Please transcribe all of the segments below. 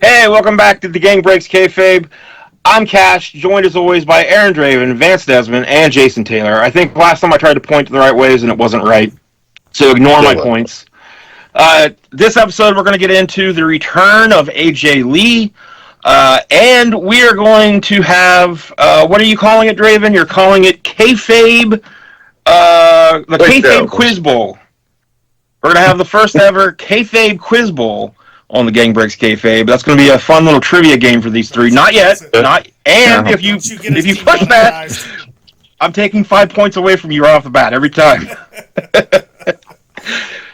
Hey, welcome back to the Gang Breaks Kayfabe. I'm Cash, joined as always by Aaron Draven, Vance Desmond, and Jason Taylor. I think last time I tried to point to the right ways and it wasn't right, so ignore my points. This episode we're going to get into the return of AJ Lee, and we are going to have, what are you calling it, Draven? You're calling it Kayfabe, the Kayfabe Quiz Bowl. We're going to have the first ever Kayfabe Quiz Bowl on the Gang Breaks Kayfabe. That's going to be a fun little trivia game for these three. Not yet. If you push that, I'm taking 5 points away from you right off the bat every time.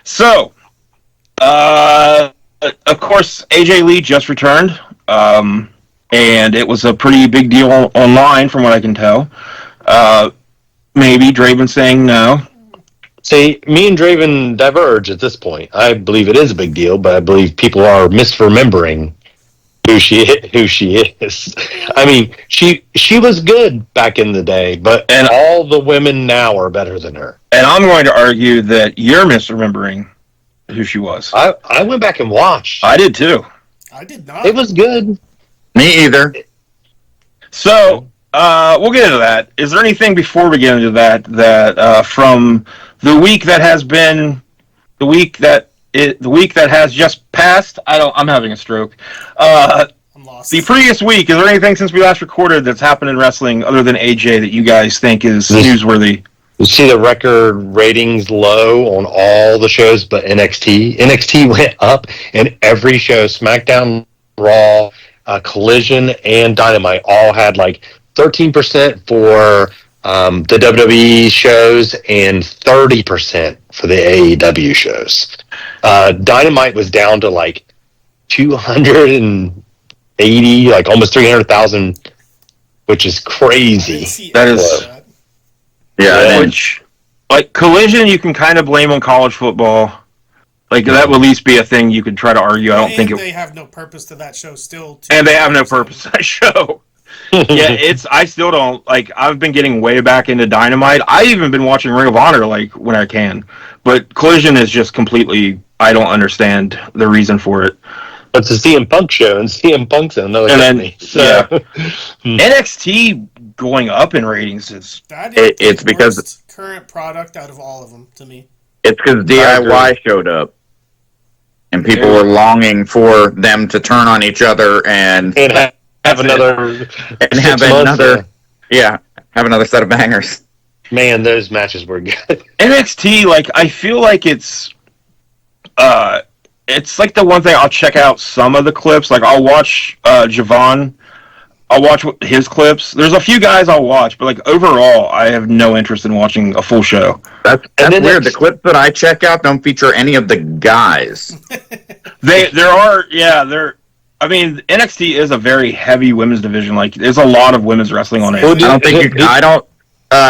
So, of course, AJ Lee just returned, and it was a pretty big deal online from what I can tell. Maybe Draven saying no. See, me and Draven diverge at this point. I believe it is a big deal, but I believe people are misremembering who she is. I mean, she was good back in the day, and all the women now are better than her. And I'm going to argue that you're misremembering who she was. I went back and watched. I did too. I did not. It was good. Me either. So, we'll get into that. Is there anything before we get into that from the week that has been, the week that has just passed? I'm having a stroke. I'm lost. The previous week, is there anything since we last recorded that's happened in wrestling other than AJ that you guys think is newsworthy? You see the record ratings low on all the shows but NXT. NXT went up in every show. SmackDown, Raw, Collision, and Dynamite all had like 13% for the WWE shows and 30% for the AEW shows. Dynamite was down to like 280, like almost 300,000, which is crazy. That is, yeah. Which, like Collision, you can kind of blame on college football. Like that would at least be a thing you could try to argue. I don't think they have no purpose to that show still. And they have no purpose to that show. Yeah, I still don't, like, I've been getting way back into Dynamite. I've even been watching Ring of Honor, like, when I can. But Collision is just completely, I don't understand the reason for it. It's a CM Punk show, and CM Punk's another company. So. Yeah. NXT going up in ratings is... It's because... It's current product out of all of them, to me. It's because DIY showed up. And people were longing for them to turn on each other and have another set of bangers. Man, those matches were good. NXT, like, I feel like it's like the one thing I'll check out some of the clips. Like, I'll watch Javon. I'll watch his clips. There's a few guys I'll watch, but like overall, I have no interest in watching a full show. That's weird. The clips that I check out don't feature any of the guys. I mean, NXT is a very heavy women's division. Like, there's a lot of women's wrestling on it.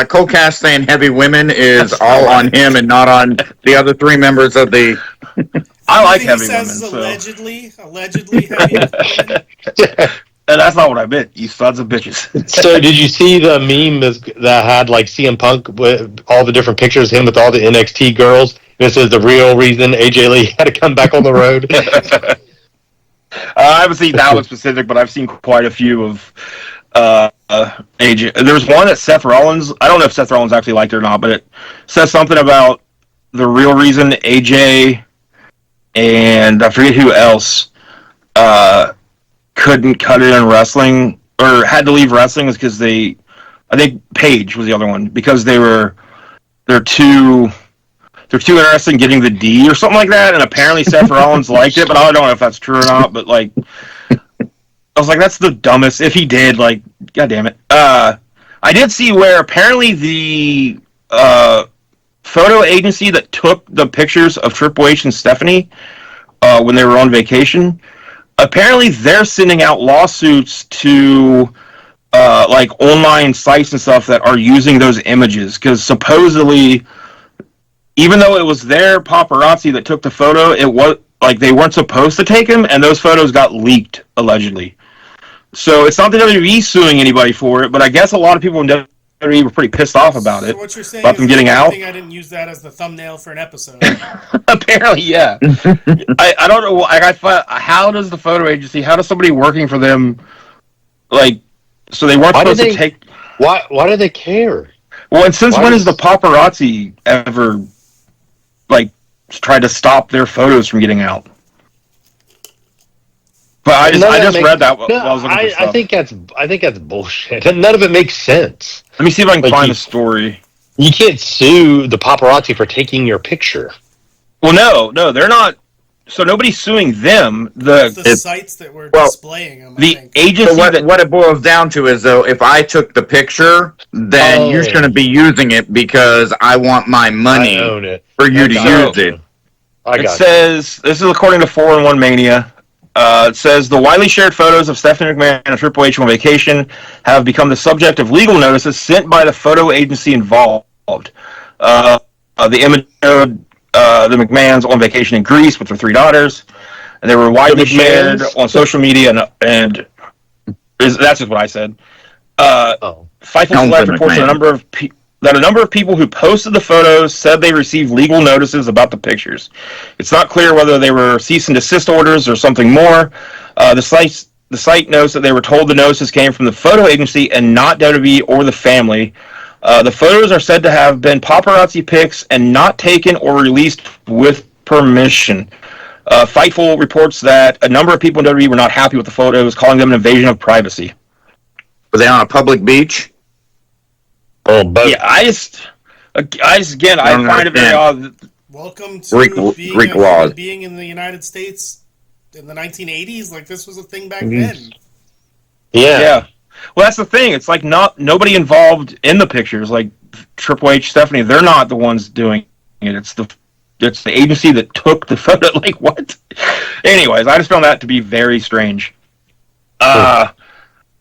Cole Cash saying heavy women is all on him and not on the other three members of the... I like heavy women. Allegedly heavy women. And that's not what I meant, you sons of bitches. So did you see the meme that had like CM Punk with all the different pictures of him with all the NXT girls? This is the real reason AJ Lee had to come back on the road. I haven't seen that one specific, but I've seen quite a few of AJ. There's one that Seth Rollins, I don't know if Seth Rollins actually liked it or not, but it says something about the real reason AJ and I forget who else couldn't cut it in wrestling or had to leave wrestling is because I think Paige was the other one, because they're too interested in getting the D or something like that, and apparently Seth Rollins liked it, but I don't know if that's true or not, but like I was like, that's the dumbest. If he did, like, god damn it. I did see where apparently the photo agency that took the pictures of Triple H and Stephanie when they were on vacation, apparently they're sending out lawsuits to like online sites and stuff that are using those images, because supposedly, even though it was their paparazzi that took the photo, it was like they weren't supposed to take them, and those photos got leaked allegedly. So it's not the WWE suing anybody for it, but I guess a lot of people in WWE were pretty pissed off about it. So what you're saying about is them getting out. I didn't use that as the thumbnail for an episode. Apparently, yeah. I don't know. How does the photo agency? How does somebody working for them, like, so they weren't supposed to take? Why do they care? Well, and since when has the paparazzi ever, like, tried to stop their photos from getting out? But I just read that while I was looking for stuff. I think that's bullshit. None of it makes sense. Let me see if I can find the story. You can't sue the paparazzi for taking your picture. Well, no, they're not. So nobody's suing them. The sites that were displaying them. The agency. So what it boils down to is, though, if I took the picture, then you shouldn't be using it because I want my money for you to use it. It says, this is according to 4-in-1 Mania. It says the widely shared photos of Stephanie McMahon and Triple H on vacation have become the subject of legal notices sent by the photo agency involved. The image showed the McMahons on vacation in Greece with their 3 daughters, and they were widely shared on social media, and that's just what I said. Fightful Select reports that a number of people who posted the photos said they received legal notices about the pictures. It's not clear whether they were cease and desist orders or something more. The site notes that they were told the notices came from the photo agency and not WWE or the family. The photos are said to have been paparazzi pics and not taken or released with permission. Fightful reports that a number of people in WWE were not happy with the photos, calling them an invasion of privacy. Were they on a public beach? But yeah, I find it very odd. Welcome to being in the United States in the 1980s. Like, this was a thing back then. Yeah. Well, that's the thing. It's like nobody involved in the pictures. Like Triple H, Stephanie, they're not the ones doing it. It's the agency that took the photo. Like, what? Anyways, I just found that to be very strange.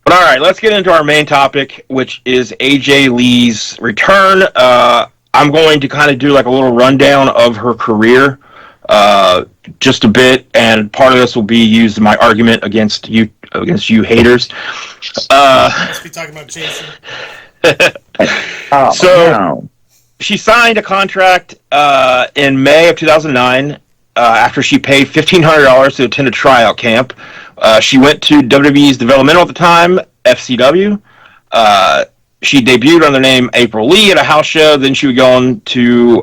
But all right, let's get into our main topic, which is AJ Lee's return. I'm going to kind of do like a little rundown of her career, just a bit, and part of this will be used in my argument against you haters. Must be talking about Jason. She signed a contract in May of 2009 after she paid $1,500 to attend a tryout camp. She went to WWE's developmental at the time, FCW. She debuted under the name April Lee at a house show. Then she would go on to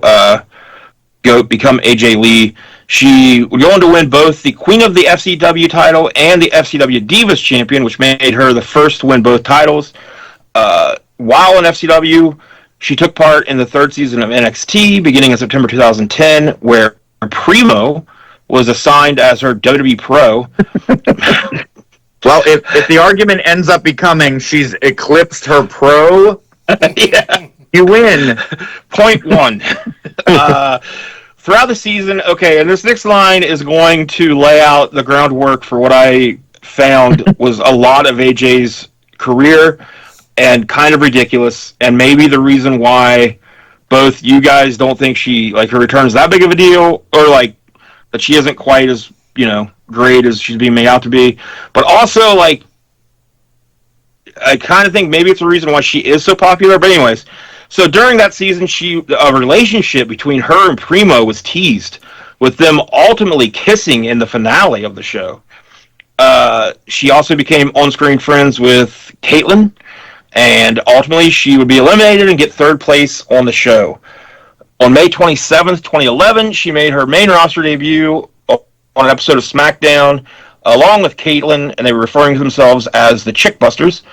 become AJ Lee. She would go on to win both the Queen of the FCW title and the FCW Divas champion, which made her the first to win both titles. While in FCW, she took part in the 3rd season of NXT, beginning in September 2010, where Primo was assigned as her WWE Pro. Well, if the argument ends up becoming she's eclipsed her pro, yeah, you win. Point 1. Throughout the season, okay, and this next line is going to lay out the groundwork for what I found was a lot of AJ's career and kind of ridiculous, and maybe the reason why both you guys don't think her return is that big of a deal, or like that she isn't quite as, great as she's being made out to be. But also, like, I kind of think maybe it's the reason why she is so popular. But anyways, so during that season, a relationship between her and Primo was teased, with them ultimately kissing in the finale of the show. She also became on-screen friends with Caitlyn, and ultimately she would be eliminated and get 3rd place on the show. On May 27th, 2011, she made her main roster debut on an episode of SmackDown, along with Caitlyn, and they were referring to themselves as the Chick Busters.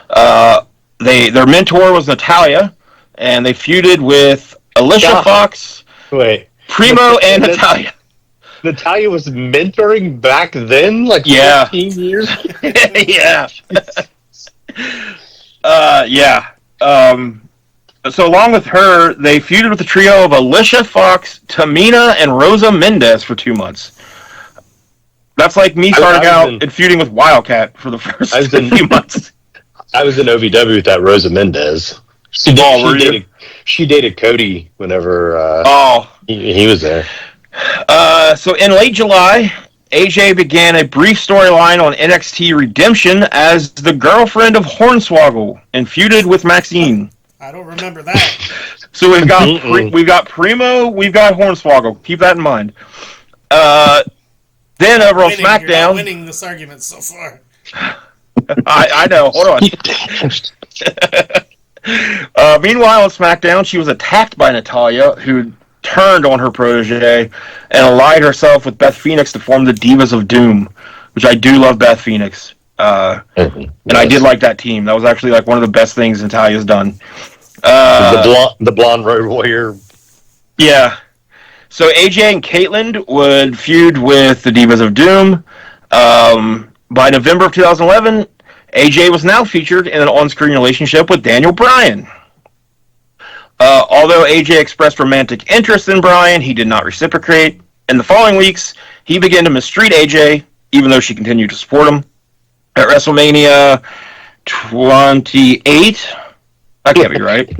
Their mentor was Natalya, and they feuded with Alicia Fox, Primo, and Natalya. Natalya was mentoring back then, like 15 years? Yeah. So along with her, they feuded with the trio of Alicia Fox, Tamina, and Rosa Mendez for 2 months. That's like me starting out and feuding with Wildcat for the first few months. I was in OVW with that Rosa Mendez. She dated Cody whenever he was there. So in late July, AJ began a brief storyline on NXT Redemption as the girlfriend of Hornswoggle and feuded with Maxine. I don't remember that. So we've got we've got Primo, we've got Hornswoggle. Keep that in mind. Then over on SmackDown, you're not winning this argument so far. I know. Hold on. Meanwhile, on SmackDown, she was attacked by Natalya, who turned on her protege and allied herself with Beth Phoenix to form the Divas of Doom, which I do love Beth Phoenix. And I did like that team. That was actually like one of the best things Natalya's done. The blonde Road Warrior. Yeah. So AJ and Caitlyn would feud with the Divas of Doom. By November of 2011, AJ was now featured in an on-screen relationship with Daniel Bryan. Although AJ expressed romantic interest in Bryan, he did not reciprocate. In the following weeks, he began to mistreat AJ, even though she continued to support him. At WrestleMania 28, that can't be right.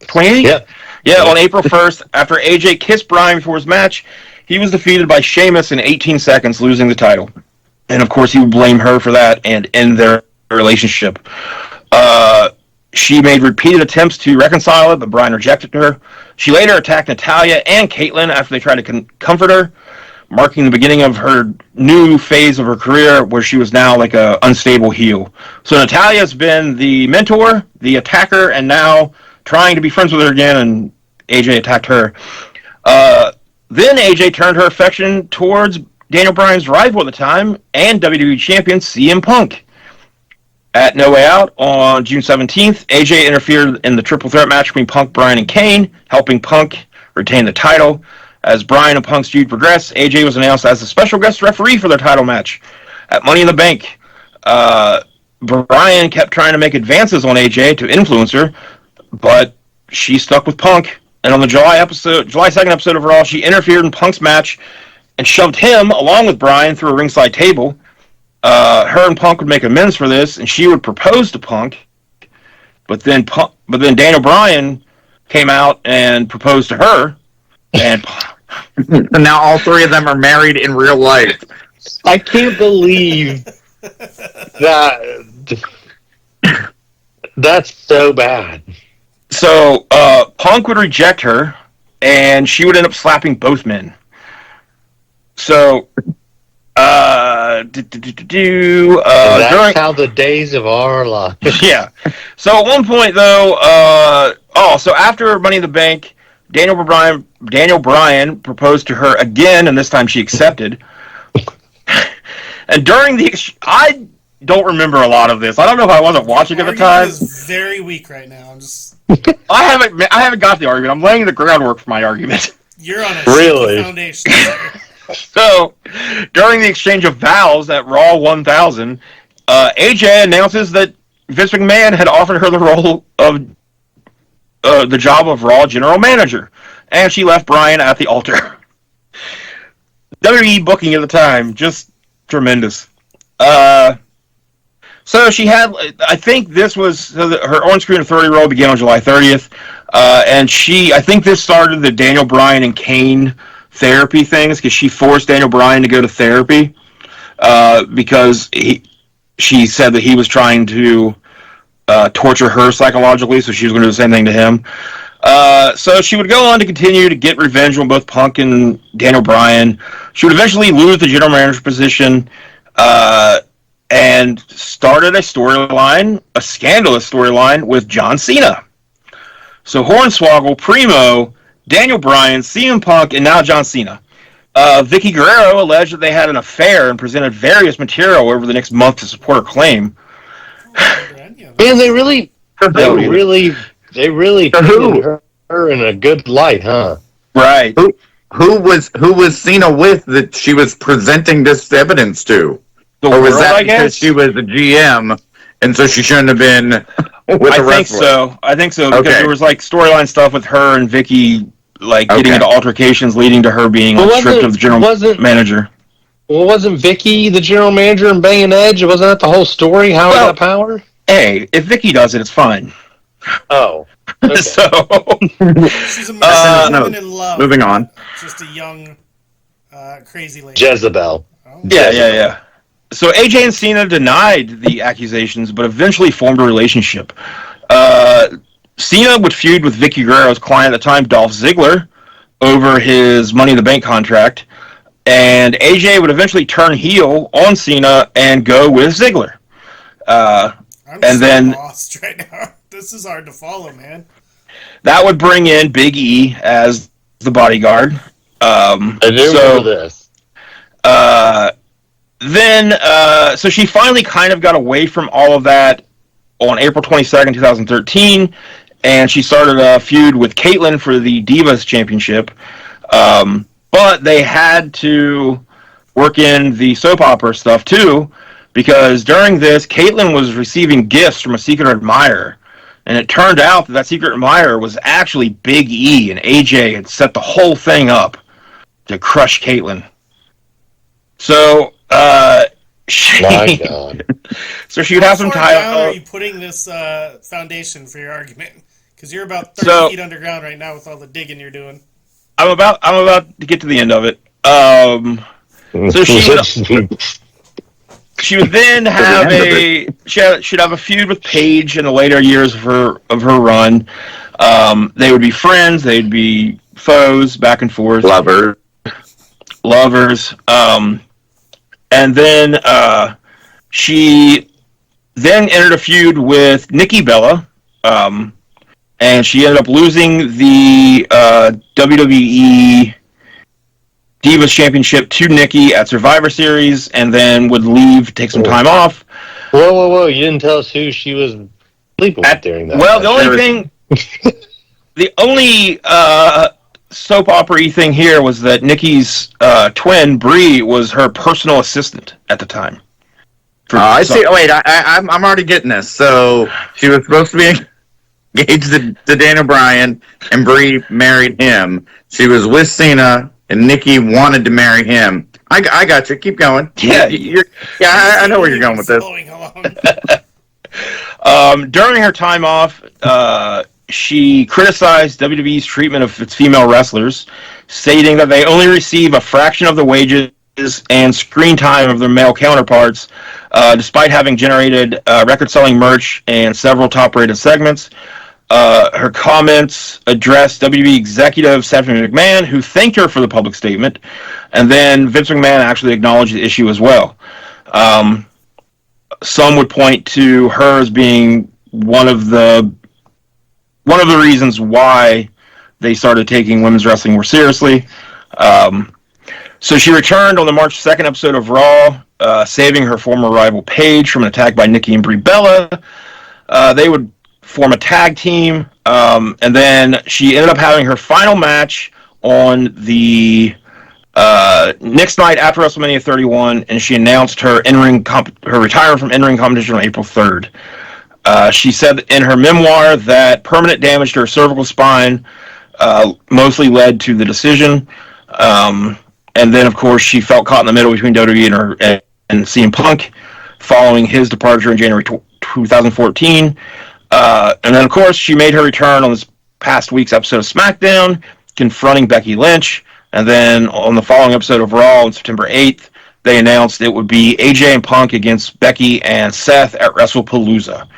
28? Yeah. Yeah, on April 1st, after AJ kissed Bryan before his match, he was defeated by Sheamus in 18 seconds, losing the title. And of course, he would blame her for that and end their relationship. She made repeated attempts to reconcile it, but Bryan rejected her. She later attacked Natalya and Caitlyn after they tried to comfort her, marking the beginning of her new phase of her career where she was now like a unstable heel. So Natalya's been the mentor, the attacker, and now trying to be friends with her again, and AJ attacked her. Then AJ turned her affection towards Daniel Bryan's rival at the time and WWE Champion CM Punk. At No Way Out on June 17th, AJ interfered in the triple threat match between Punk, Bryan, and Kane, helping Punk retain the title. As Bryan and Punk's feud progressed, AJ was announced as a special guest referee for their title match. At Money in the Bank, Bryan kept trying to make advances on AJ to influence her, but she stuck with Punk. And on the July 2nd episode of Raw, she interfered in Punk's match and shoved him, along with Bryan, through a ringside table. Her and Punk would make amends for this, and she would propose to Punk. But then Daniel Bryan came out and proposed to her, and now all three of them are married in real life. I can't believe that. That's so bad. So Punk would reject her, and she would end up slapping both men. So. That's how the days of our life. Yeah. So at one point, though, so after Money in the Bank, Daniel Bryan proposed to her again, and this time she accepted. And during I don't remember a lot of this. I don't know if I wasn't watching at the time. Is very weak right now. I'm just. I haven't got the argument. I'm laying the groundwork for my argument. You're on a shaky foundation. So, during the exchange of vows at Raw 1000, AJ announces that Vince McMahon had offered her the role of the job of Raw General Manager, and she left Bryan at the altar. WWE booking at the time, just tremendous. So she had, I think this was, her on-screen authority role began on July 30th, and I think this started the Daniel Bryan and Kane therapy things, because she forced Daniel Bryan to go to therapy because she said that he was trying to torture her psychologically, so she was going to do the same thing to him. So she would go on to continue to get revenge on both Punk and Daniel Bryan. She would eventually lose the general manager position and started a scandalous storyline with John Cena. So Hornswoggle, Primo, Daniel Bryan, CM Punk, and now John Cena. Vicky Guerrero alleged that they had an affair and presented various material over the next month to support her claim. Man, they really painted her in a good light, huh? Right. Who was Cena with that she was presenting this evidence to? Or was that because she was the GM and so she shouldn't have been with the wrestler. I think so because there was like storyline stuff with her and Vicky, like getting into altercations, leading to her being stripped of the general manager. Well, wasn't Vicky the general manager and banging Edge? Wasn't that the whole story? How he got power? Hey, if Vicky does it, it's fine. Oh. Okay. So she's a woman in love. Moving on. Just a young, crazy lady. Jezebel. Oh. Yeah. So AJ and Cena denied the accusations, but eventually formed a relationship. Cena would feud with Vicky Guerrero's client at the time, Dolph Ziggler, over his Money in the Bank contract. And AJ would eventually turn heel on Cena and go with Ziggler. I'm lost right now. This is hard to follow, man. That would bring in Big E as the bodyguard. I do remember this. So she finally kind of got away from all of that on April 22nd, 2013, and she started a feud with Caitlyn for the Divas Championship. But they had to work in the soap opera stuff too, because during this, Caitlyn was receiving gifts from a secret admirer, and it turned out that secret admirer was actually Big E, and AJ had set the whole thing up to crush Caitlyn. So, My God. So she would have some time. How are you putting this foundation for your argument? Because you're about 30 feet underground right now with all the digging you're doing. I'm about to get to the end of it. So she would then have she'd have a feud with Paige in the later years of her run. They would be friends. They'd be foes, back and forth. Lovers. And then she then entered a feud with Nikki Bella. And she ended up losing the WWE Divas Championship to Nikki at Survivor Series, and then would leave, take some time off. Whoa! You didn't tell us who she was sleeping with during that. Well, the only soap opera-y thing here was that Nikki's twin Brie was her personal assistant at the time. I see. Wait, I'm already getting this. So she was supposed to be engaged to Daniel Bryan, and Brie married him. She was with Cena, and Nikki wanted to marry him. I got you. Keep going. Yeah, I know where you're going with this. During her time off, she criticized WWE's treatment of its female wrestlers, stating that they only receive a fraction of the wages and screen time of their male counterparts, despite having generated record-selling merch and several top-rated segments. Her comments addressed WWE executive Stephanie McMahon, who thanked her for the public statement, and then Vince McMahon actually acknowledged the issue as well. Some would point to her as being one of the reasons why they started taking women's wrestling more seriously. So she returned on the March 2nd episode of Raw, saving her former rival Paige from an attack by Nikki and Brie Bella. They would form a tag team, and then she ended up having her final match on the next night after WrestleMania 31, and she announced her her retirement from in-ring competition on April 3rd. She said in her memoir that permanent damage to her cervical spine mostly led to the decision. And then, of course, she felt caught in the middle between WWE and CM Punk following his departure in January 2014. And then, of course, she made her return on this past week's episode of SmackDown, confronting Becky Lynch. And then on the following episode of Raw on September 8th, they announced it would be AJ and Punk against Becky and Seth at WrestlePalooza.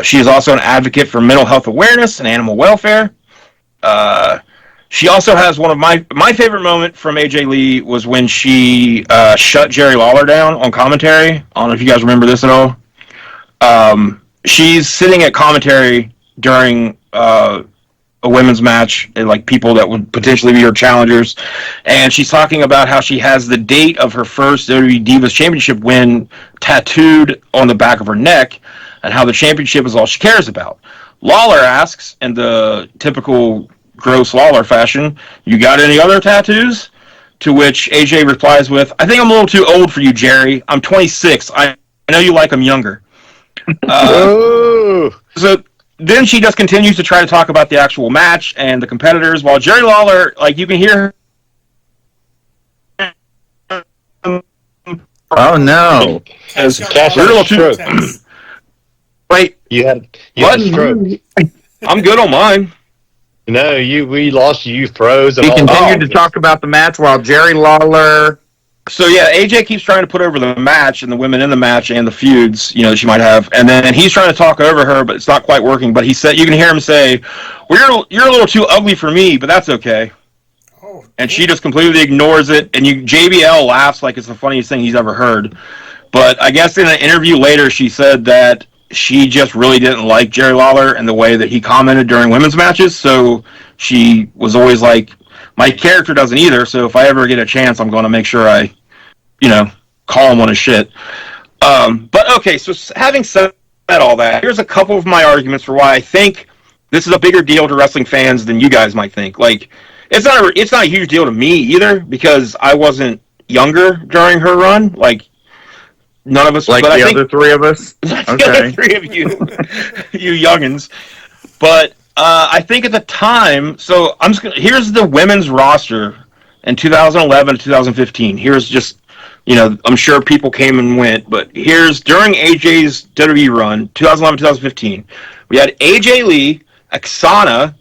She is also an advocate for mental health awareness and animal welfare. She also has one of my favorite moment from AJ Lee was when she shut Jerry Lawler down on commentary. I don't know if you guys remember this at all. She's sitting at commentary during a women's match, and like people that would potentially be her challengers, and she's talking about how she has the date of her first WWE Divas Championship win tattooed on the back of her neck, and how the championship is all she cares about. Lawler asks, in the typical gross Lawler fashion, "You got any other tattoos?" To which AJ replies with, "I think I'm a little too old for you, Jerry. I'm 26. I know you like them younger." Oh, So then she just continues to try to talk about the actual match and the competitors, while Jerry Lawler, like you can hear him. Oh no! Cash got Cash lost had a in the stroke. vortex. Wait, you had what? a stroke. I'm good on mine. No, we lost you. You froze and He all. continued to talk about the match while Jerry Lawler. So yeah, AJ keeps trying to put over the match and the women in the match and the feuds, that she might have, and then he's trying to talk over her, but it's not quite working. But he said, you can hear him say, "Well, you're a little too ugly for me, but that's okay." Oh, And she just completely ignores it, and JBL laughs like it's the funniest thing he's ever heard. But I guess in an interview later, she said that she just really didn't like Jerry Lawler and the way that he commented during women's matches. So she was always like, my character doesn't either. So if I ever get a chance, I'm going to make sure I, call him on his shit. But okay, so having said all that, here's a couple of my arguments for why I think this is a bigger deal to wrestling fans than you guys might think. Like, it's not a huge deal to me either because I wasn't younger during her run. Like, none of us, like but the I think, other three of us. the Okay. other three of you, you youngins. But I think at the time, so here's the women's roster in 2011 to 2015. Here's just, I'm sure people came and went, but here's during AJ's WWE run, 2011 2015. We had AJ Lee, Oksana,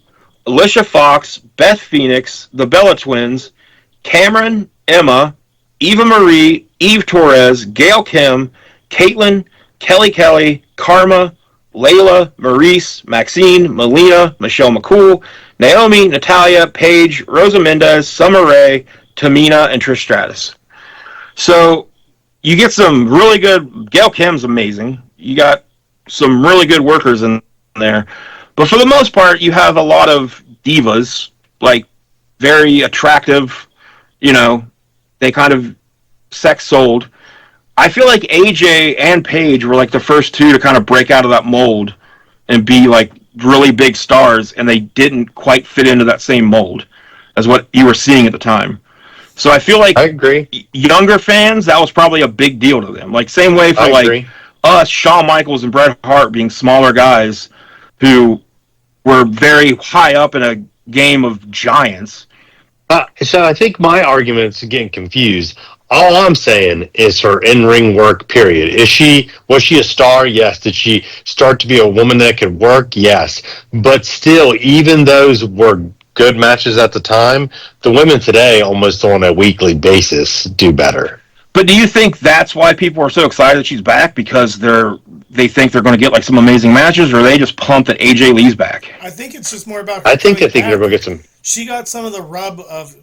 Alicia Fox, Beth Phoenix, the Bella Twins, Cameron, Emma, Eva Marie, Eve Torres, Gail Kim, Caitlin, Kelly, Karma, Layla, Maurice, Maxine, Melina, Michelle McCool, Naomi, Natalia, Paige, Rosa Mendez, Summer Rae, Tamina, and Trish Stratus. So you get some really good. Gail Kim's amazing. You got some really good workers in there. But for the most part, you have a lot of divas, like very attractive, they kind of sex sold. I feel like AJ and Paige were like the first two to kind of break out of that mold and be like really big stars, and they didn't quite fit into that same mold as what you were seeing at the time. So I feel like I agree. Younger fans, that was probably a big deal to them. Like same way for I like agree. us, Shawn Michaels and Bret Hart being smaller guys who were very high up in a game of giants. So I think my argument's getting confused. All I'm saying is her in-ring work, period. Was she a star? Yes. Did she start to be a woman that could work? Yes. But still, even those were good matches at the time, the women today, almost on a weekly basis, do better. But do you think that's why people are so excited that she's back? Because they think they're going to get like some amazing matches, or are they just pumped that AJ Lee's back? I think it's just more about. I think coming they're going to back. get some. She got some of the rub of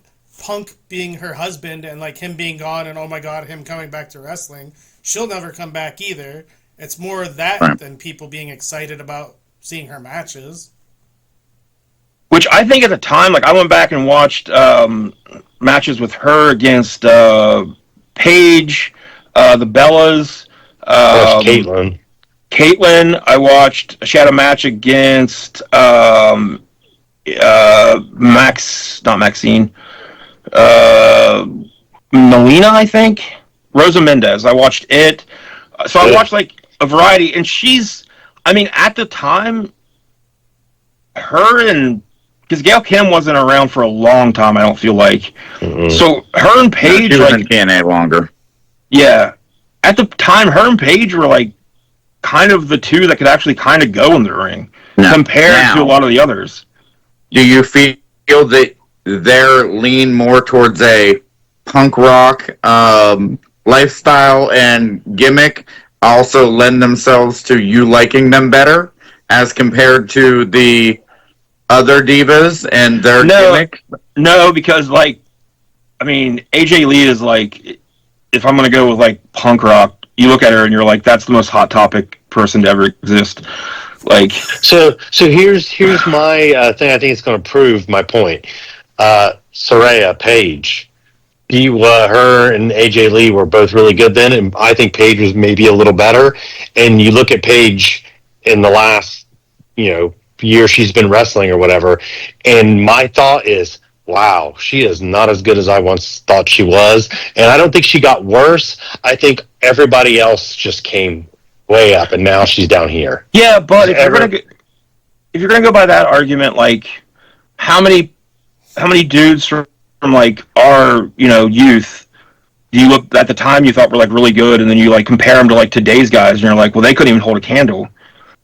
Punk being her husband and like him being gone, and oh my god, him coming back to wrestling. She'll never come back either. It's more that than people being excited about seeing her matches. Which I think at the time, like I went back and watched matches with her against Paige, the Bellas. Caitlyn. I watched. She had a match against not Maxine. Melina, I think. Rosa Mendez. I watched it. So I watched like a variety, and at the time, her and because Gail Kim wasn't around for a long time, I don't feel like. Mm-hmm. So her and Paige, she was in TNA longer. Yeah, at the time, her and Paige were like kind of the two that could actually kind of go in the ring compared to a lot of the others. Do you feel that their lean more towards a punk rock lifestyle and gimmick also lend themselves to you liking them better as compared to the other divas and their gimmick? No, because AJ Lee is like, if I'm going to go with like punk rock, you look at her and you're like, that's the most hot topic person to ever exist. Like, so here's my thing. I think it's going to prove my point. Saraya Paige, her and AJ Lee were both really good then, and I think Paige was maybe a little better. And you look at Paige in the last, year she's been wrestling or whatever, and my thought is, wow, she is not as good as I once thought she was. And I don't think she got worse. I think everybody else just came way up, and now she's down here. Yeah, but if you're gonna go by that argument, like how many dudes from like our youth do you look at the time you thought were like really good, and then you like compare them to like today's guys, and you're like, well, they couldn't even hold a candle.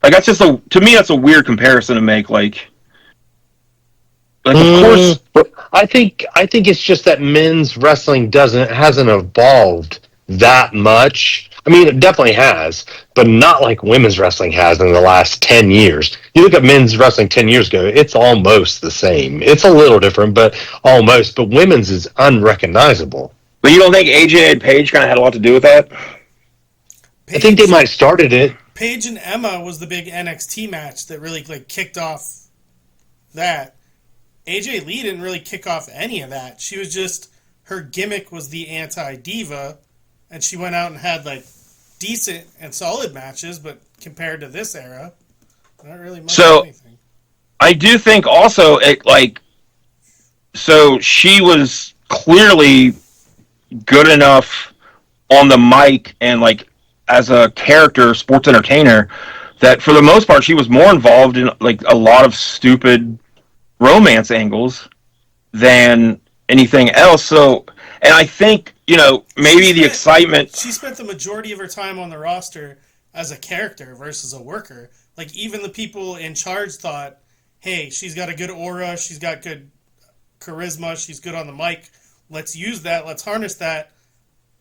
Like that's just to me that's a weird comparison to make. Like of course, I think it's just that men's wrestling hasn't evolved that much. I mean, it definitely has, but not like women's wrestling has in the last 10 years. You look at men's wrestling 10 years ago, it's almost the same. It's a little different, but almost. But women's is unrecognizable. But you don't think AJ and Paige kind of had a lot to do with that? I think they might have started it. Paige and Emma was the big NXT match that really like kicked off that. AJ Lee didn't really kick off any of that. She was just, her gimmick was the anti-diva, and she went out and had like decent and solid matches, but compared to this era, not really much of anything. I do think also so she was clearly good enough on the mic and like as a character, sports entertainer, that for the most part she was more involved in like a lot of stupid romance angles than anything else. So, and I think maybe the excitement. She spent the majority of her time on the roster as a character versus a worker. Like even the people in charge thought, "Hey, she's got a good aura. She's got good charisma. She's good on the mic. Let's use that. Let's harness that."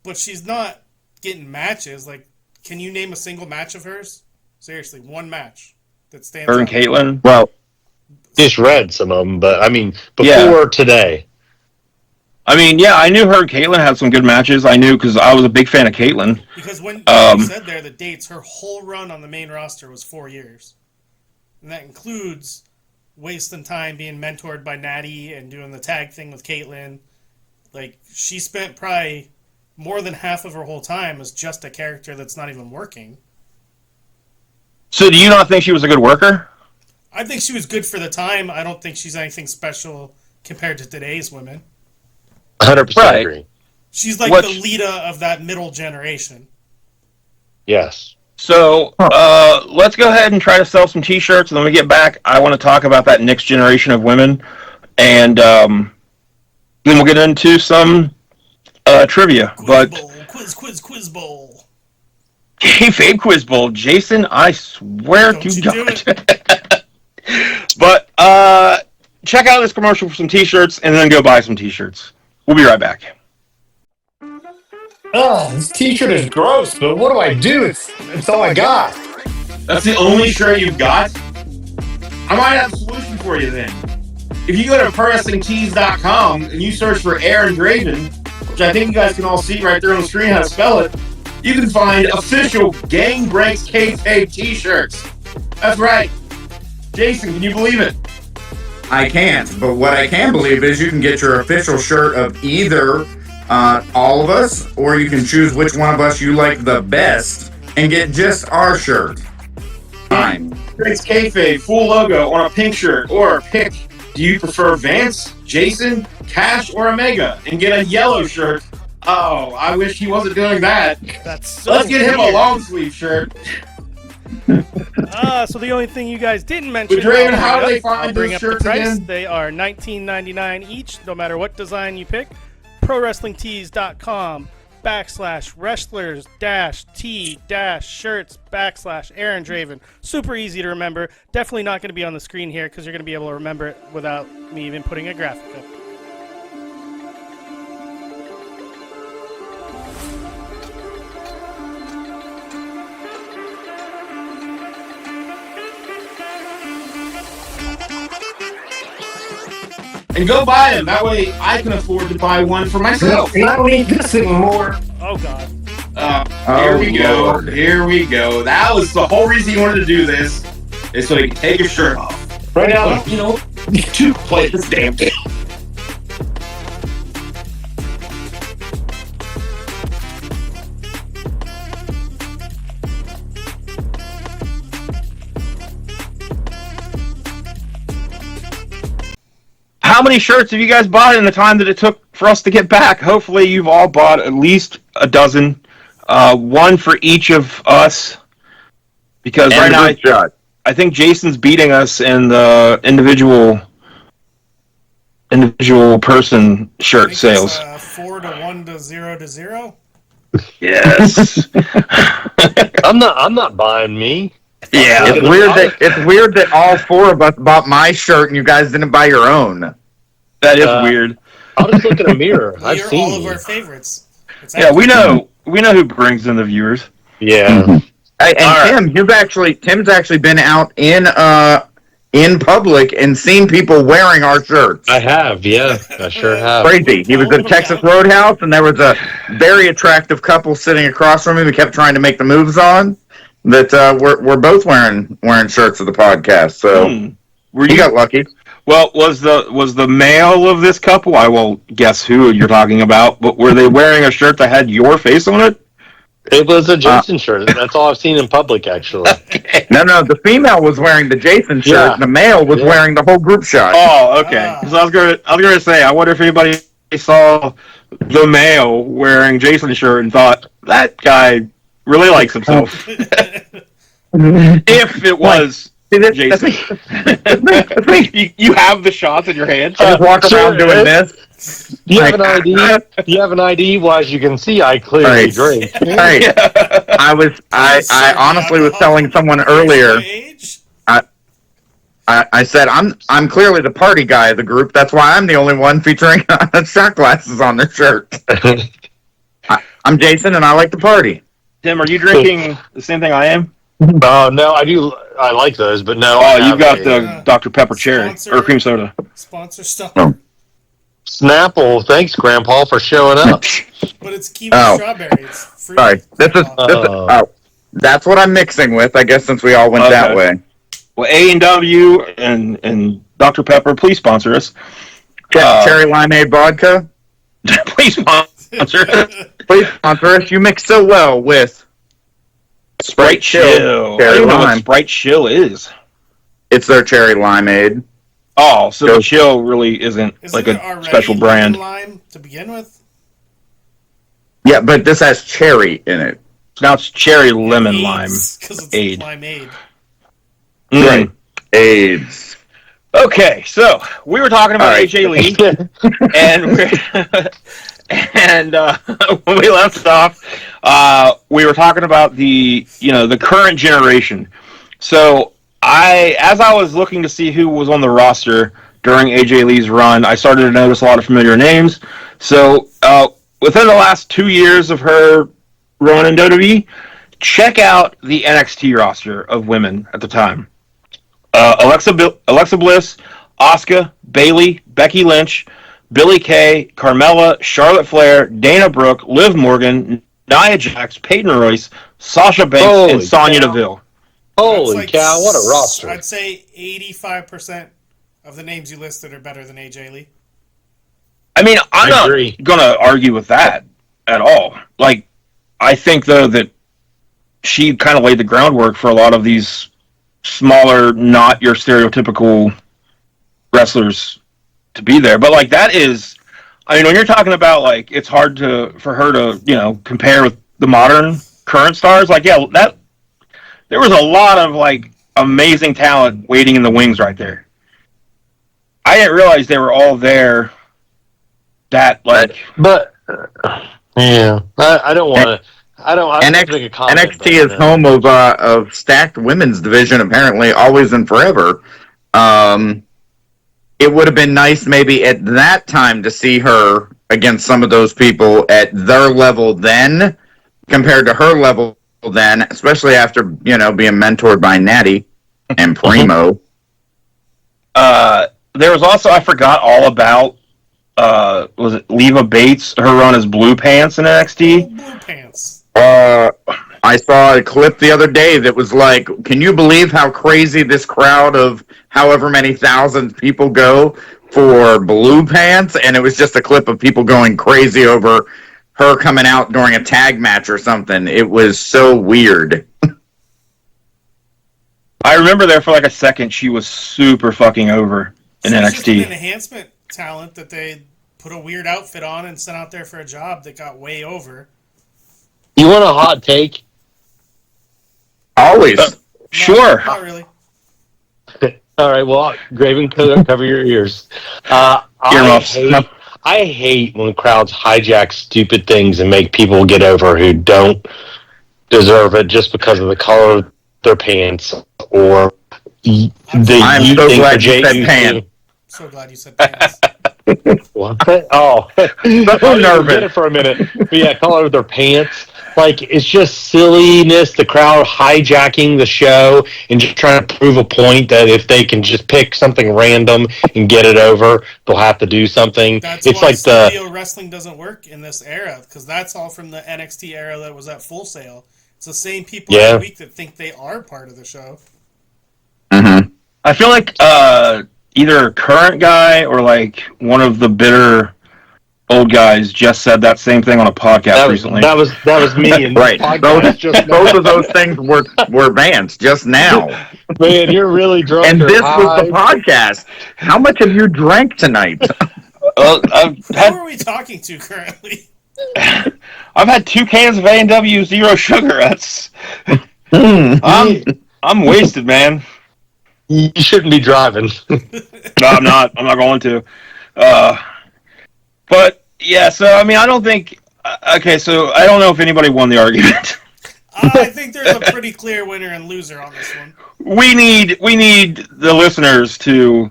But she's not getting matches. Like, can you name a single match of hers? Seriously, one match that stands out. Her and Caitlyn? Well, just read some of them, but I mean, before today. I mean, yeah, I knew her and Caitlyn had some good matches. I knew because I was a big fan of Caitlyn. Because when you said there the dates, her whole run on the main roster was 4 years. And that includes wasting time being mentored by Natty and doing the tag thing with Caitlyn. Like, she spent probably more than half of her whole time as just a character that's not even working. So do you not think she was a good worker? I think she was good for the time. I don't think she's anything special compared to today's women. 100% agree. She's like the Lita of that middle generation. Yes. So let's go ahead and try to sell some T-shirts, and then when we get back, I want to talk about that next generation of women, and then we'll get into some trivia. Quiz Bowl. Kayfabe Quiz Bowl. Jason, I swear to God. But check out this commercial for some T-shirts, and then go buy some T-shirts. We'll be right back. Oh, this T-shirt is gross, but what do I do? It's all I got. That's the only shirt you've got? I might have a solution for you then. If you go to ProWrestlingTees.com and you search for Aaron Draven, which I think you guys can all see right there on the screen how to spell it, you can find official Gang Breaks Kayfabe T-shirts. That's right. Jason, can you believe it? I can't, but what I can believe is you can get your official shirt of either all of us, or you can choose which one of us you like the best and get just our shirt. Fine. Breaks Kayfabe, full logo on a pink shirt, or pick, do you prefer Vance, Jason, Cash, or Omega, and get a yellow shirt. Oh, I wish he wasn't doing that. That's so Let's get him a long sleeve shirt. So the only thing you guys didn't mention, But Draven, how do they find I'll bring those up the shirts price. again? They are $19.99 each, no matter what design you pick. ProWrestlingTees.com /wrestlers-t-shirts/Aaron Draven. Super easy to remember. Definitely not going to be on the screen here because you're going to be able to remember it without me even putting a graphic up. And go buy them. That way I can afford to buy one for myself. I don't need this anymore. Oh, God. Here we go. Lord. Here we go. That was the whole reason you wanted to do this, is so he can take his shirt off. Right now, You know, to play this damn game. How many shirts have you guys bought in the time that it took for us to get back? Hopefully you've all bought at least a dozen. One for each of us. Because And right the now, group shot. I think Jason's beating us in the individual person I shirt think sales. it's 4 to 1 to 0 to 0. Yes. I'm not buying me. Yeah. It's weird that all four of us bought my shirt and you guys didn't buy your own. That is weird. I'll just look in a mirror. Well, I've you're seen all of you. our favorites. It's Yeah, we accurate. know who brings in the viewers. Yeah. Hey, and All right. Tim's actually been out in public and seen people wearing our shirts. I have, yeah. I sure have. Crazy. He was at Texas Roadhouse, and there was a very attractive couple sitting across from him. He kept trying to make the moves on. That we're both wearing shirts of the podcast. So Were he you got lucky. Well, was the male of this couple? I will guess who you're talking about. But were they wearing a shirt that had your face on it? It was a Jason shirt. That's all I've seen in public, actually. No, the female was wearing the Jason shirt. Yeah. The male was wearing the whole group shot. Oh, okay. So I was gonna say, I wonder if anybody saw the male wearing Jason's shirt and thought that guy really likes himself. If it was See, Jason, that's me. you have the shots in your hand. I just walk around doing this. Do you have an ID? Do you have an ID? Well, as you can see, I clearly Right. drink. Hey, I honestly was telling someone earlier. I said I'm clearly the party guy of the group. That's why I'm the only one featuring shot glasses on their shirt. I'm Jason, and I like to party. Tim, are you drinking the same thing I am? Oh no, I do. I like those, but no. Oh, I you've got have the Dr. Pepper cherry or cream soda. Sponsor stuff. Oh. Snapple. Thanks, Grandpa, for showing up. But it's kiwi Oh. strawberry. It's free. Sorry, that's what I'm mixing with. I guess since we all went that way. Well, A&W and Dr. Pepper, please sponsor us. Cherry limeade vodka. Please sponsor us. Please sponsor us. You mix so well with Sprite Chill. I don't Cherry even know what lime. Sprite Chill is. It's their cherry limeade. Oh, so the Chill really isn't like it a already special brand. lime to begin with? Yeah, but this has cherry in it. Now it's cherry lemon lime. Because it's Aid. limeade. Right. AIDS. Okay, so we were talking about All right. AJ Lee, and when we left off, we were talking about the current generation. So as I was looking to see who was on the roster during AJ Lee's run, I started to notice a lot of familiar names. So within the last 2 years of her run in WWE, check out the NXT roster of women at the time. Alexa Bliss, Asuka, Bayley, Becky Lynch, Billie Kay, Carmella, Charlotte Flair, Dana Brooke, Liv Morgan, Nia Jax, Peyton Royce, Sasha Banks, and Sonya Deville. Holy cow, what a roster. I'd say 85% of the names you listed are better than AJ Lee. I mean, I'm not agree. going to argue with that at all. Like, I think, though, that she kind of laid the groundwork for a lot of these smaller, not your stereotypical wrestlers to be there. But, like, that is... I mean, when you're talking about, like, it's hard for her to, compare with the modern current stars, like, yeah, there was a lot of, like, amazing talent waiting in the wings right there. I didn't realize they were all there that, like... But, yeah, I don't want to... I don't make a comment. NXT is home of stacked women's division, apparently, always and forever. It would have been nice maybe at that time to see her against some of those people at their level then, compared to her level then, especially after, being mentored by Natty and Primo. There was also, I forgot all about, was it Leva Bates, her run as Blue Pants in NXT? Blue pants. I saw a clip the other day that was like, can you believe how crazy this crowd of however many thousands people go for Blue Pants? And it was just a clip of people going crazy over her coming out during a tag match or something. It was so weird. I remember there for like a second she was super fucking over in So it's just an NXT. enhancement talent that they put a weird outfit on and sent out there for a job that got way over. You want a hot take? Always. Sure. Not really. All right, well, Graven, cover your ears. Earmuffs. I hate when crowds hijack stupid things and make people get over who don't deserve it just because of the color of their pants or the I'm Yeet so thing glad for you said JU2. pants. So glad you said pants. What? Oh, I didn't nervous. get it for a minute. But yeah, color of their pants. Like, it's just silliness. The crowd hijacking the show and just trying to prove a point that if they can just pick something random and get it over, they'll have to do something. That's It's why like studio wrestling doesn't work in this era, because that's all from the NXT era that was at Full Sail. It's the same people Yeah. every week that think they are part of the show. Mm-hmm. I feel like either a current guy or like one of the bitter old guys just said that same thing on a podcast recently. that was me. And Right. podcast just now. Both of those things were Vance just now. Man, you're really drunk. And or this was high. the podcast. How much have you drank tonight? I've Who had are we talking to currently? I've had 2 cans of A&W Zero Sugar. That's I'm wasted, man. You shouldn't be driving. No, I'm not. I'm not going to. But yeah, so I mean, I don't think. Okay, so I don't know if anybody won the argument. I think there's a pretty clear winner and loser on this one. We need the listeners to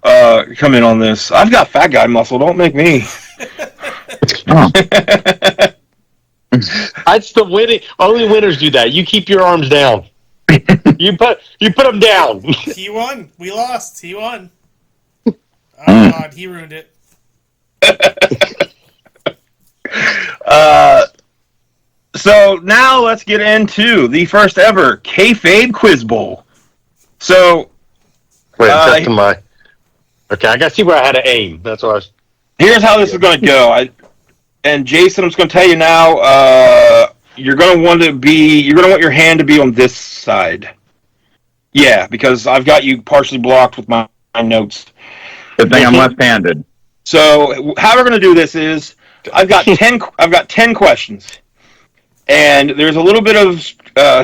come in on this. I've got fat guy muscle. Don't make me. That's the winning. Only winners do that. You keep your arms down. You put them down. He won. We lost. He won. Oh, God, he ruined it. So now let's get into the first ever Kayfabe Quiz Bowl. So Wait, that's to my. Okay, I got to see where I had to aim. That's what I was. here's how this is going to go. And Jason, I'm just going to tell you now. You're going to want your hand to be on this side. Yeah, because I've got you partially blocked with my notes. Good thing I'm left-handed. So how we're going to do this is I've got 10 questions. And there's a little bit of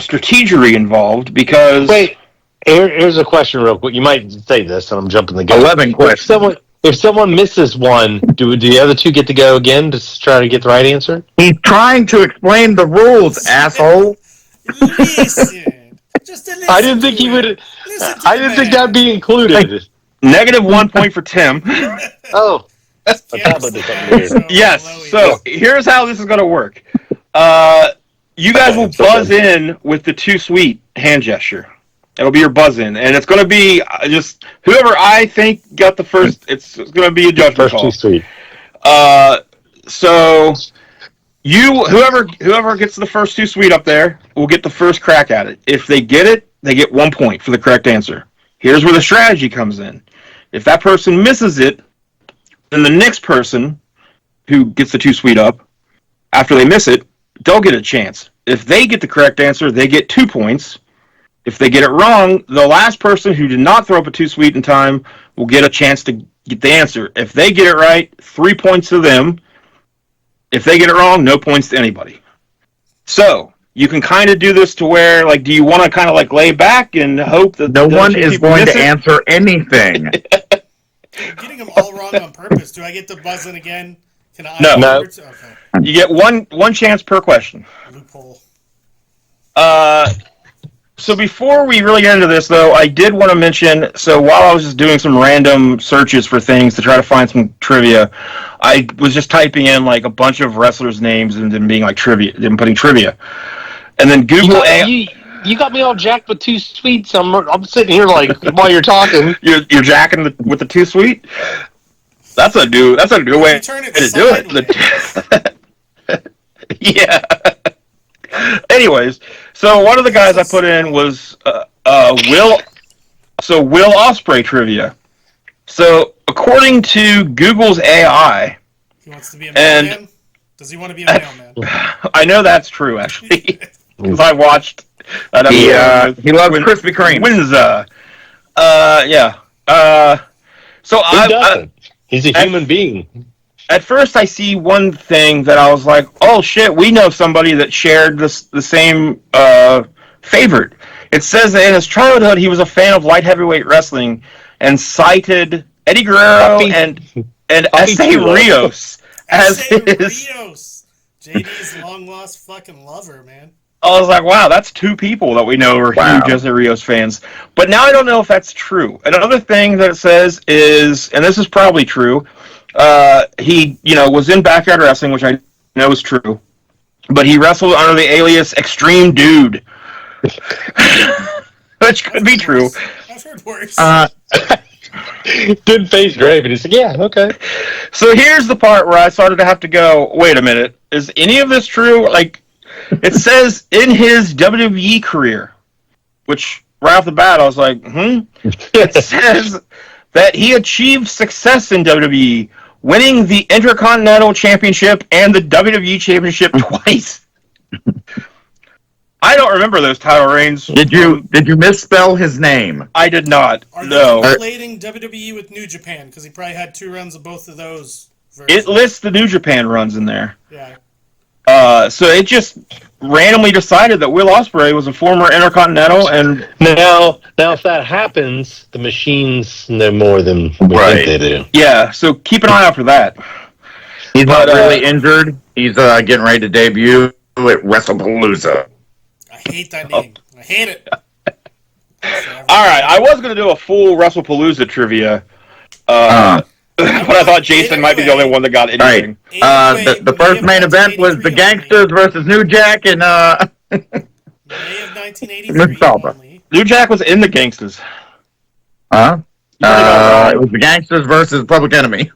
strategery involved because... Wait, here's a question real quick. You might say this, and I'm jumping the gun. 11 questions. If someone misses one, do the other 2 get to go again to try to get the right answer? He's trying to explain the rules, asshole. Listen. Just listen. I didn't think he would. I didn't think that'd be included. -1 point for Tim. Oh. My tablet did something weird. Yes, so here's how this is going to work. You guys will buzz in with the too sweet hand gesture. It'll be your buzz in, and it's going to be just whoever I think got the first. It's going to be a judgment First call. too sweet. So whoever gets the first too sweet up there will get the first crack at it. If they get it, they get 1 point for the correct answer. Here's where the strategy comes in. If that person misses it, then the next person who gets the too sweet up, after they miss it, they'll get a chance. If they get the correct answer, they get 2 points. If they get it wrong, the last person who did not throw up a too sweet in time will get a chance to get the answer. If they get it right, 3 points to them. If they get it wrong, no points to anybody. So you can kind of do this to where, like, do you want to kind of like lay back and hope that No one is going to answer anything. You're getting them all wrong on purpose. Do I get to buzz in again? Can I? No. Okay. You get one chance per question. Loophole. So before we really get into this, though, I did want to mention, so while I was just doing some random searches for things to try to find some trivia, I was just typing in, like, a bunch of wrestlers' names and then being, like, trivia, then putting trivia. And then Google... You got me all jacked with too sweet, so I'm sitting here, like, while you're talking. You're jacking with the too sweet? That's a new way Turn it to do it. Yeah. Anyways, so one of the guys I put in was Will Ospreay trivia. So according to Google's AI, he wants to be a mailman. Does he want to be a mailman? I know that's true actually because I watched that episode. He loves Krispy Kreme. Winza. Yeah. So He's a human being. At first, I see one thing that I was like, "Oh shit, we know somebody that shared the same favorite." It says that in his childhood, he was a fan of light heavyweight wrestling and cited Eddie Guerrero and S.A. Rios as S.A. his. Rios, JD's long lost fucking lover, man. I was like, wow, that's two people that we know are huge S.A. Rios fans. But now I don't know if that's true. Another thing that it says is, and this is probably true, he, was in backyard wrestling, which I know is true, but he wrestled under the alias Extreme Dude, which could be true. I've heard worse. Didn't face Draven. He's like, yeah, okay. So here's the part where I started to have to go, wait a minute, is any of this true? Like, it says in his WWE career, which right off the bat I was like, It says that he achieved success in WWE, winning the Intercontinental Championship and the WWE Championship twice. I don't remember those title reigns. Did you misspell his name? I did not. Are No. you relating WWE with New Japan? Because he probably had 2 runs of both of those versions. It lists the New Japan runs in there. Yeah. So it just randomly decided that Will Ospreay was a former Intercontinental, and Now, if that happens, the machines know more than we think they do. yeah. So keep an eye out for that. He's not really injured. He's getting ready to debut at WrestlePalooza. I hate that name. I hate it. All right, I was going to do a full WrestlePalooza trivia, but I thought Jason might be the only one that got anything. The first main event was the Gangsters versus New Jack and May of 1983 only. New Jack was in the Gangsters. it was the Gangsters versus Public Enemy.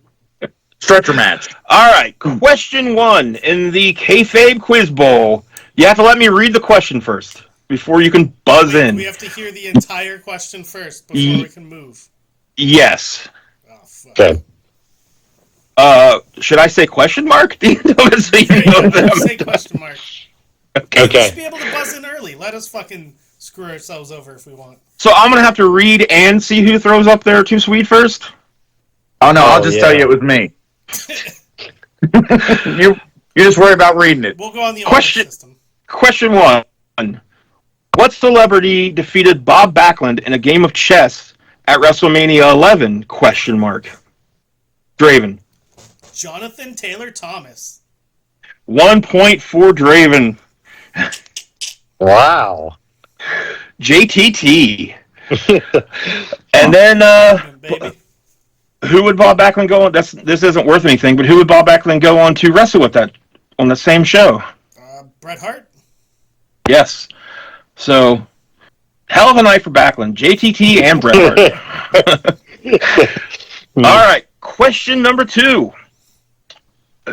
Stretcher match. All right, question 1 in the Kayfabe Quiz Bowl. You have to let me read the question first before you can buzz in. We have to hear the entire question first before we can move. Yes. Oh, fuck. Okay. Should I say question mark? So you know them. Say question mark. Okay. We should be able to buzz in early. Let us fucking screw ourselves over if we want. So I'm going to have to read and see who throws up there Too Sweet first? Oh, no, I'll just tell you it was me. you just worry about reading it. We'll go on the order system. Question 1. What celebrity defeated Bob Backlund in a game of chess at WrestleMania 11? Question mark. Draven. Jonathan Taylor Thomas. 1 point for Draven. Wow. JTT. And then, Baby. who would Bob Backlund go on? This isn't worth anything, but who would Bob Backlund go on to wrestle with that on the same show? Bret Hart. Yes. So, hell of a night for Backlund. JTT and Bret Hart. All right. Question number 2.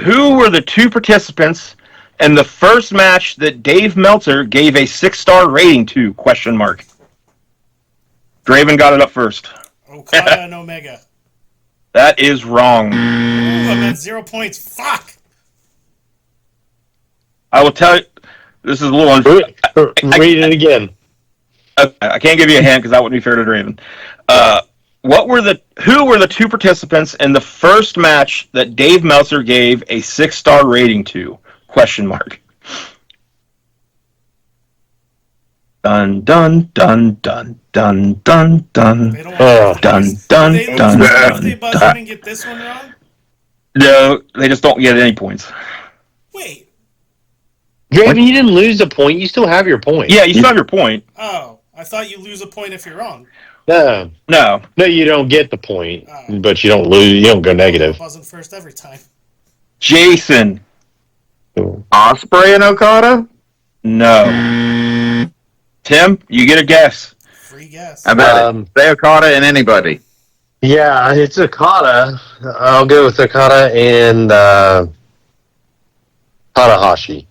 Who were the 2 participants in the first match that Dave Meltzer gave a 6-star rating to? Question mark. Draven got it up first. Okada and Omega. That is wrong. Ooh, I'm at 0 points. Fuck. I will tell you, this is a little unfair. Read it again. I can't give you a hint because that wouldn't be fair to Draven. Who were the 2 participants in the first match that Dave Meltzer gave a 6-star rating to? Question mark. Dun dun dun dun dun dun dun. They don't want Dun dun they dun lose dun. if they buzz in and get this one wrong? No, they just don't get any points. Wait. Draven, you didn't lose a point. You still have your point. Yeah, you still have your point. Oh, I thought you lose a point if you're wrong. No, you don't get the point, but you don't lose. You don't go negative. Buzzing first every time. Jason. Ospreay and Okada? No. Tim, you get a guess. Free guess. How about it? Say Okada and anybody. Yeah, it's Okada. I'll go with Okada and Tanahashi.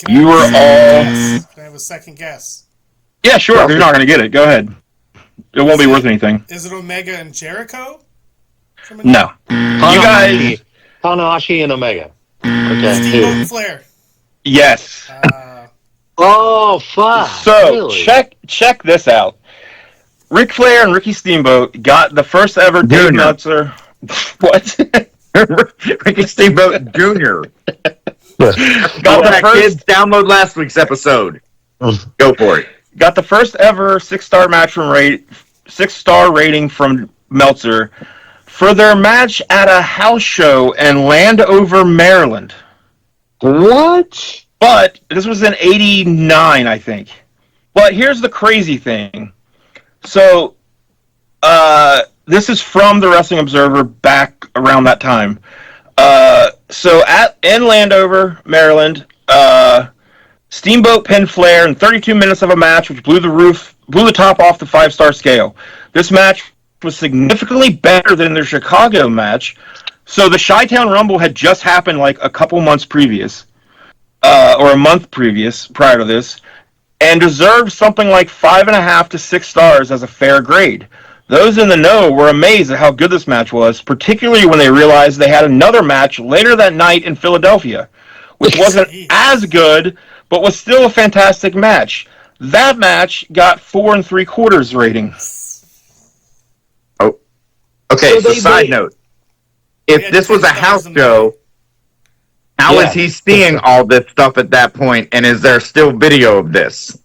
You were all... Can I have a second guess? Yeah, sure. If you're not going to get it, go ahead. It won't be worth anything. Is it Omega and Jericho? No. You guys... Tanahashi and Omega. Okay. Steamboat and Flair. Yes. Oh, fuck. So, really? check this out. Ric Flair and Ricky Steamboat got the first ever Dave Meltzer... What? Ricky Steamboat Jr. Got the first... Kids, download last week's episode. Go for it. got the first ever 6-star match from 6-star rating from Meltzer for their match at a house show in Landover, Maryland. What? But this was in '89, I think. But here's the crazy thing. So, this is from the Wrestling Observer back around that time. So in Landover, Maryland, Steamboat pinned Flair in 32 minutes of a match, which blew the top off the 5-star scale. This match was significantly better than their Chicago match. So the Chi-Town Rumble had just happened like a couple months previous, or a month prior to this, and deserved something like 5.5 to 6 stars as a fair grade. Those in the know were amazed at how good this match was, particularly when they realized they had another match later that night in Philadelphia, which wasn't as good, but was still a fantastic match. That match got 4 3/4 rating. Oh, okay. So side note: if this was a house show, how is he seeing all this stuff at that point? And is there still video of this?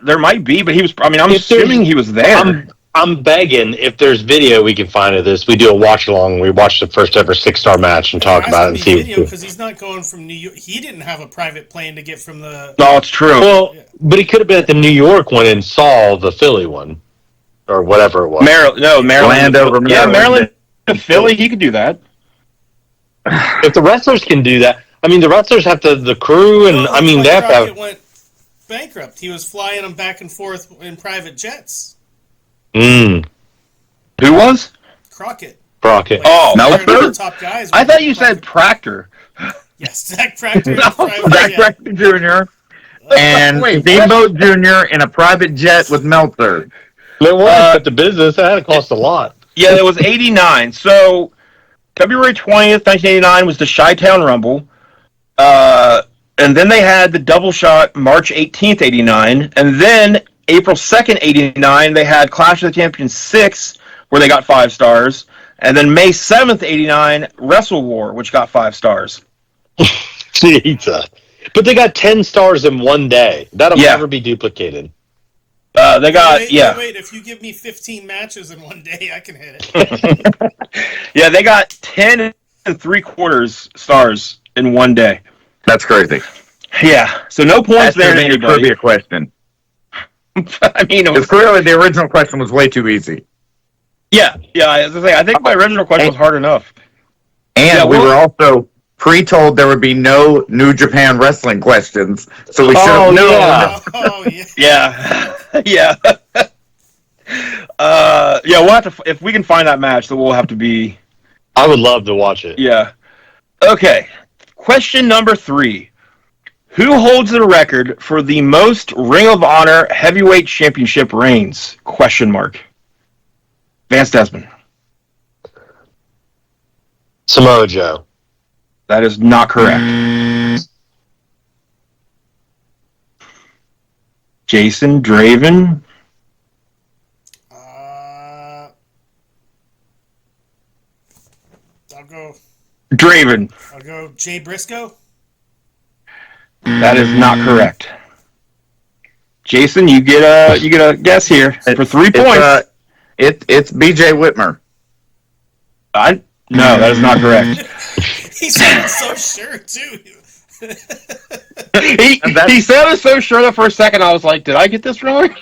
There might be, but he was. I mean, I'm assuming he was there. I'm begging, if there's video we can find of this, we do a watch along. We watch the first ever 6-star match and talk about it and see. Video because he's not going from New York. He didn't have a private plane to get from the. No, it's true. Well, but he could have been at the New York one and saw the Philly one, or whatever it was. Maryland. Landover, yeah, Maryland to Philly. He could do that. If the wrestlers can do that, I mean, the wrestlers have to, the crew, and I mean, they have to have. Went bankrupt. He was flying them back and forth in private jets. Who was? Crockett. Like, Meltzer? Top guys. I thought you said Proctor. Yes, Zach Proctor. Zach Proctor Jr. and Steamboat Jr. in a private jet with Meltzer. It was, but the business had to cost a lot. Yeah, it was '89. So February 20th, 1989 was the Chi-Town Rumble. And then they had the double shot March 18th, '89. And then April 2nd, '89, they had Clash of the Champions 6, where they got 5 stars. And then May 7th, '89, Wrestle War, which got 5 stars. Jesus. But they got 10 stars in one day. That'll never be duplicated. They got, Wait, if you give me 15 matches in one day, I can hit it. Yeah, they got 10 3/4 stars in one day. That's crazy. Yeah, so no points there to anybody. Trivia question. I mean, it was clearly the original question was way too easy. Yeah. As I say, I think my original question was hard enough. And we were also pre-told there would be no New Japan wrestling questions, so we should have known. Yeah. Yeah. We'll have to, if we can find that match, then we'll have to be. I would love to watch it. Yeah. Okay. Question number 3. Who holds the record for the most Ring of Honor Heavyweight Championship reigns? Question mark. Vance Desmond. Samoa Joe. That is not correct. Jason Draven. I'll go. Draven. I'll go Jay Briscoe. That is not correct. Jason, you get a guess here for 3 points. It's BJ Whitmer. No, that is not correct. He sounded so sure too. he sounded so sure that for a second I was like, did I get this wrong?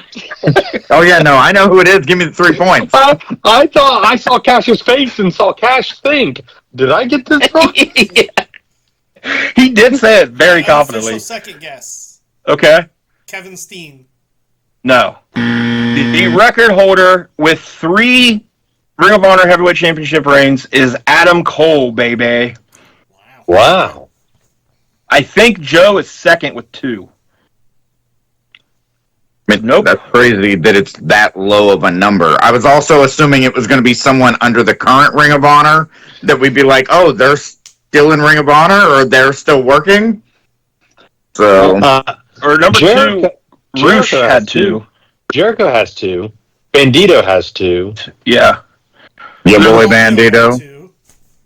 Oh yeah, no, I know who it is. Give me the 3 points. I thought I saw Cash's face and saw Cash think, did I get this wrong? Yeah. He did say it very confidently. Second guess. Okay. Kevin Steen. No. The record holder with 3 Ring of Honor Heavyweight Championship reigns is Adam Cole, baby. Wow. I think Joe is second with 2. Nope. That's crazy that it's that low of a number. I was also assuming it was going to be someone under the current Ring of Honor that we'd be like, oh, they're still in Ring of Honor or they're still working. So, or number Jericho, 2, Roosh had 2. Jericho has 2. Bandito has 2. Yeah. Your boy Bandito.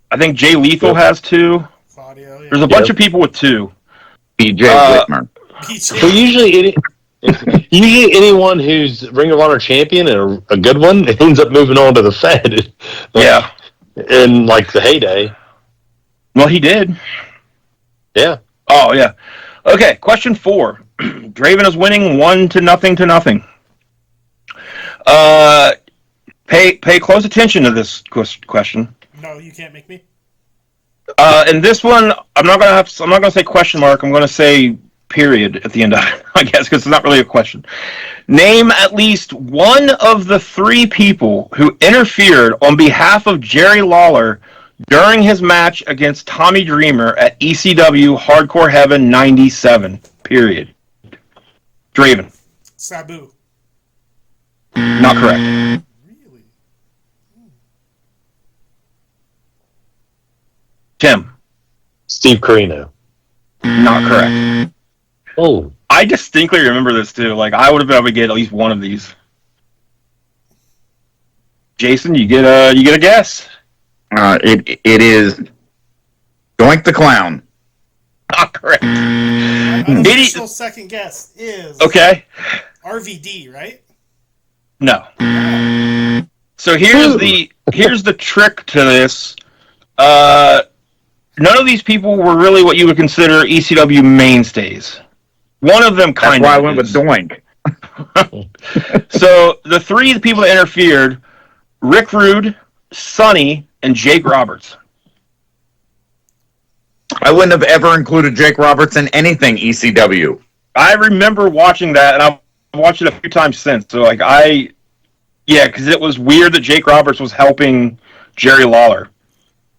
I think Jay Lethal has 2. Claudio, yeah. There's a bunch of people with 2. BJ Whitmer. So Usually, anyone who's Ring of Honor champion and a good one ends up moving on to the Fed. Yeah. In like the heyday. Well, he did. Yeah. Oh, yeah. Okay, question 4. Draven is winning 1-0. Pay close attention to this question. No, you can't make me. And this one, I'm not gonna say question mark. I'm gonna say period at the end of it, I guess, because it's not really a question. Name at least one of the 3 people who interfered on behalf of Jerry Lawler during his match against Tommy Dreamer at ECW Hardcore Heaven 97. Period. Draven. Sabu. Not correct. Really? Tim. Steve Corino. Not correct. Oh. I distinctly remember this too. Like, I would have been able to get at least one of these. Jason, you get a guess. It is Doink the Clown. Not correct. Unofficial second guess is Okay. RVD, right? No. So here's the trick to this. None of these people were really what you would consider ECW mainstays. One of them kind of. That's why I went with Doink. So the 3 people that interfered: Rick Rude, Sonny, and Jake Roberts. I wouldn't have ever included Jake Roberts in anything ECW. I remember watching that, and I've watched it a few times since. So, like, because it was weird that Jake Roberts was helping Jerry Lawler.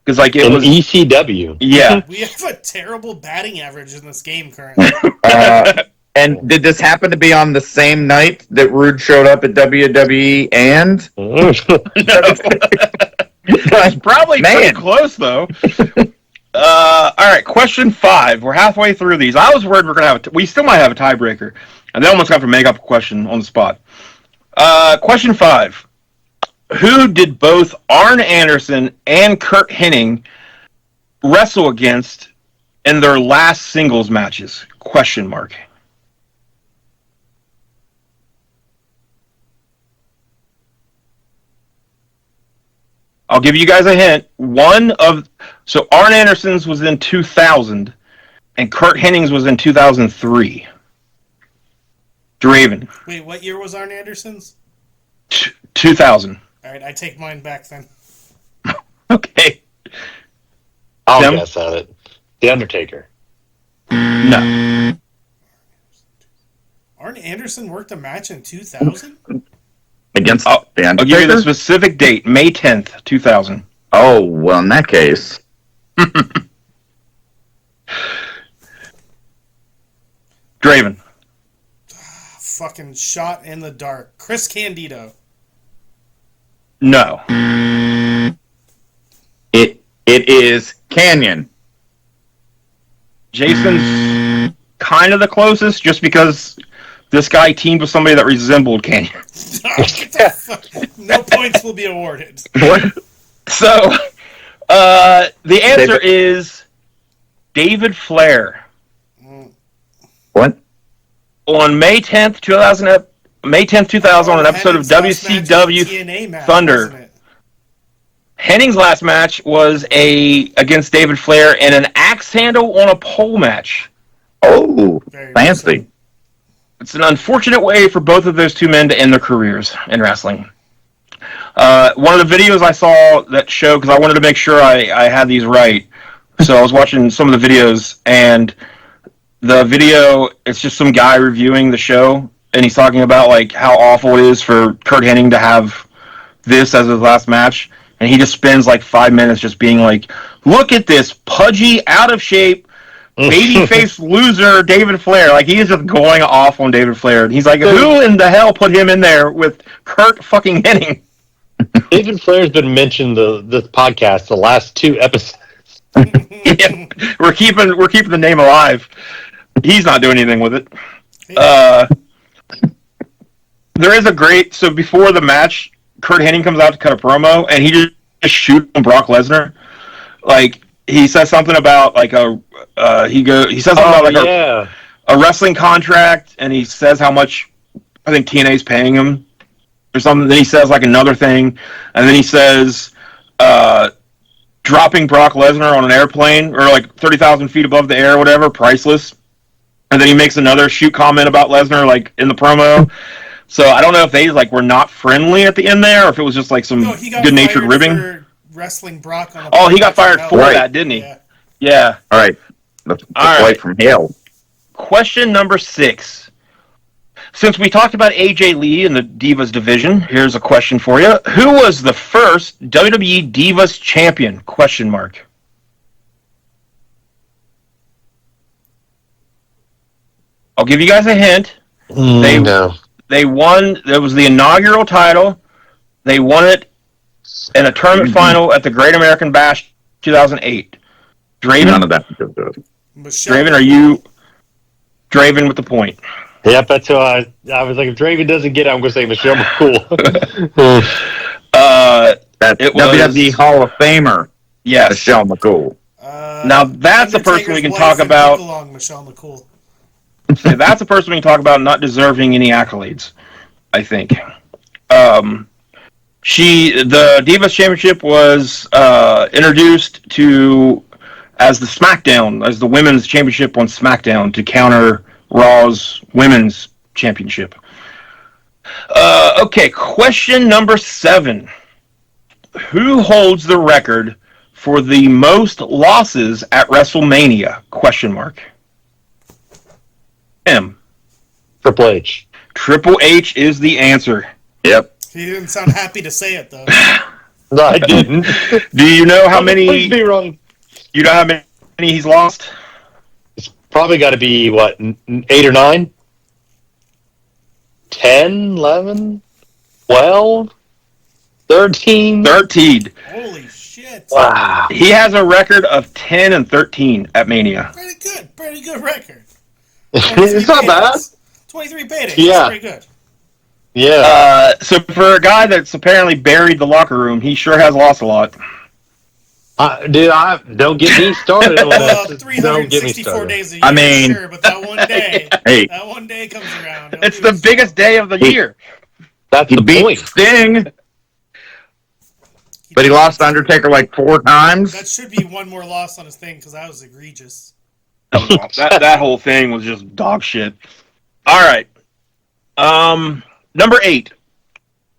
Because, like, it was ECW. Yeah. We have a terrible batting average in this game currently. And did this happen to be on the same night that Rude showed up at WWE and? It's probably pretty close, though. All right, question 5. We're halfway through these. I was worried we still might have a tiebreaker, and they almost got to make up a question on the spot. Question 5. Who did both Arn Anderson and Kurt Hennig wrestle against in their last singles matches? Question mark. I'll give you guys a hint. So Arn Anderson's was in 2000, and Kurt Hennig's was in 2003. Draven. Wait, what year was Arn Anderson's? 2000. All right, I take mine back then. Okay. I'll Tim? guess at it. The Undertaker. No. Arn Anderson worked a match in 2000? Against the I'll Undertaker? give you the specific date, May 10th, 2000. Oh, well, in that case. Draven. Fucking shot in the dark. Chris Candido. No. It is Canyon. Jason's kind of the closest, just because this guy teamed with somebody that resembled Canyon. No points will be awarded. What? So, the answer is David Flair. What? On May 10th, 2000, on an episode of WCW TNA match, Thunder. wasn't it? Hennig's last match was against David Flair in an axe handle on a pole match. Oh, Very fancy. It's an unfortunate way for both of those two men to end their careers in wrestling. One of the videos I saw that showed, because I wanted to make sure I had these right, so I was watching some of the videos, and the video, it's just some guy reviewing the show, and he's talking about like how awful it is for Kurt Hennig to have this as his last match, and he just spends like 5 minutes just being like, look at this pudgy, out of shape, babyface loser David Flair. Like, he is just going off on David Flair. And he's like, who in the hell put him in there with Kurt fucking Hennig? David Flair's been mentioned this podcast the last 2 episodes. Yeah, we're keeping the name alive. He's not doing anything with it. There is a great, so before the match, Kurt Hennig comes out to cut a promo, and he just shoots Brock Lesnar. Like, he says something about like he says something about like a wrestling contract, and he says how much I think TNA's paying him or something. Then he says like another thing, and then he says dropping Brock Lesnar on an airplane or like 30,000 feet above the air, or whatever, priceless. And then he makes another shoot comment about Lesnar like in the promo. So I don't know if they like were not friendly at the end there, or if it was just like some No, he got good-natured fired ribbing. for wrestling Brock on a Oh, he got fired for Right. that, didn't he? Yeah. Yeah. All right. Let's All right. wait from hell. Question number 6. Since we talked about AJ Lee in the Divas division, here's a question for you. Who was the first WWE Divas champion? Question mark. I'll give you guys a hint. No. They won. It was the inaugural title. They won it in a tournament final at the Great American Bash 2008. Draven? None of that. Michelle. Draven, are you Draven with the point? Yep, that's who I was like, if Draven doesn't get it, I'm going to say Michelle McCool. That's It was- WWE Hall of Famer, Yes. Michelle McCool. Now that's a person we can talk about. Along Michelle McCool. That's a person we can talk about not deserving any accolades, I think. The Divas Championship was introduced to as the women's championship on SmackDown to counter Raw's women's championship. Okay, question number 7. Who holds the record for the most losses at WrestleMania? Question mark. M. Triple H. Triple H is the answer. Yep. He didn't sound happy to say it though. No, I didn't. Do you know how many? Please be wrong. You know how many he's lost? It's probably got to be, 8 or 9? 10, 11, 12, 13? 13. Holy shit! Wow. He has a record of 10 and 13 at Mania. Pretty good record. It's not bad. 23 paydays. Yeah. That's pretty good. Yeah. So for a guy that's apparently buried the locker room, he sure has lost a lot. Dude, don't get me started on Well, that. Don't get me 364 started. days a year, I mean- sure, but that one day, Hey, that one day comes around. It's the biggest day of the year. That's he the beat point. Sting, but he lost Undertaker like 4 times. That should be one more loss on his thing because that was egregious. That whole thing was just dog shit. All right. Number 8.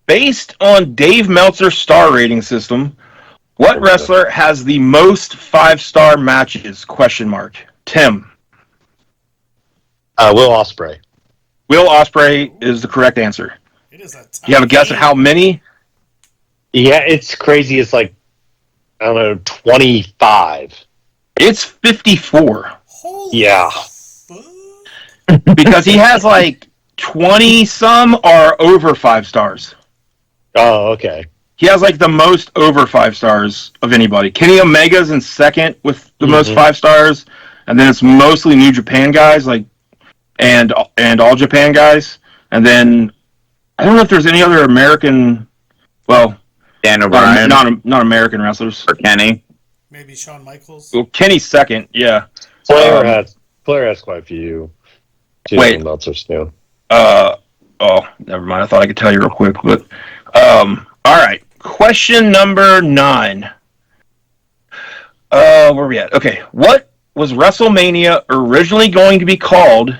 Based on Dave Meltzer's star rating system, what wrestler has the most 5-star matches? Question mark. Tim. Will Ospreay. Will Ospreay is the correct answer. It is a. Do you have a guess at how many? Yeah, it's crazy. It's like, I don't know, 25. It's 54. Holy Yeah. fuck. Because he has like 20 some are over 5 stars. Oh, okay. He has like the most over 5 stars of anybody. Kenny Omega's in second with the most 5 stars, and then it's mostly New Japan guys, like and All Japan guys, and then I don't know if there's any other American, well, Dan O'Brien not American wrestlers. or Kenny. Maybe Shawn Michaels. Well, Kenny's second, yeah. Flair has quite a few. Wait. Meltzers too. Oh, never mind. I thought I could tell you real quick, but all right. Question number 9. Where are we at? Okay. What was WrestleMania originally going to be called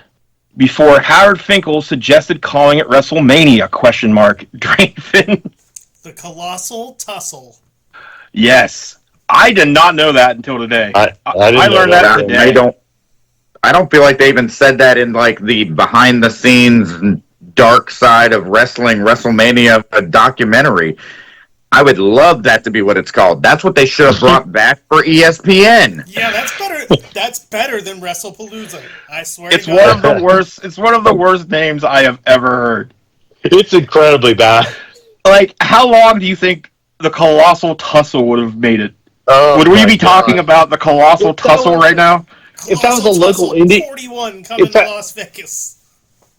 before Howard Finkel suggested calling it WrestleMania? Question mark. Draven. The Colossal Tussle. Yes. I did not know that until today. I didn't know learned that today. I don't feel like they even said that in like the behind the scenes dark side of wrestling WrestleMania documentary. I would love that to be what it's called. That's what they should have brought back for ESPN. Yeah, that's better. That's better than WrestlePalooza. I swear. It's to one God. of the worst. It's one of the worst names I have ever heard. It's incredibly bad. Like, how long do you think the Colossal Tussle would have made it? Oh, Would we my be talking God. about the Colossal If that Tussle was- right now? If that was a Colossal local Tussle indie- 41 coming if that- to Las Vegas.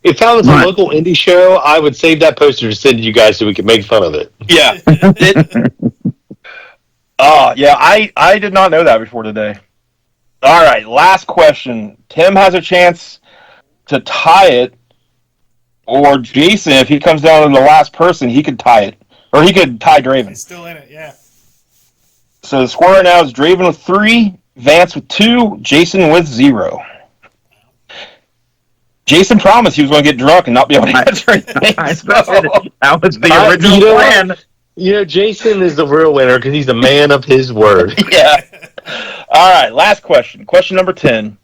If that was a Right. local indie show, I would save that poster to send to you guys so we could make fun of it. Yeah. Yeah, I did not know that before today. All right, last question. Tim has a chance to tie it, or Jason, if he comes down to the last person, he could tie it. Or he could tie Draven. He's still in it, yeah. So the score right now is Draven with 3, Vance with 2, Jason with 0. Jason promised he was going to get drunk and not be able to answer anything. That was the original plan. You know, Jason is the real winner because he's a man of his word. Yeah. All right, last question. Question number 10.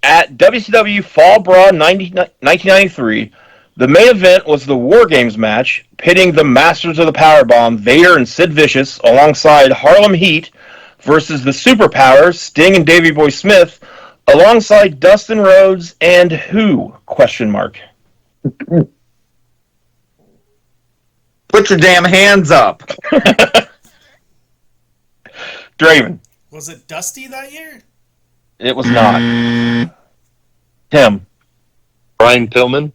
At WCW Fall Brawl 1993, the main event was the War Games match, pitting the Masters of the Powerbomb, Vader and Sid Vicious, alongside Harlem Heat versus the Superpowers, Sting and Davey Boy Smith, alongside Dustin Rhodes and who? Question mark. Put your damn hands up. Draven. Was it Dusty that year? It was not. Tim. Brian Pillman?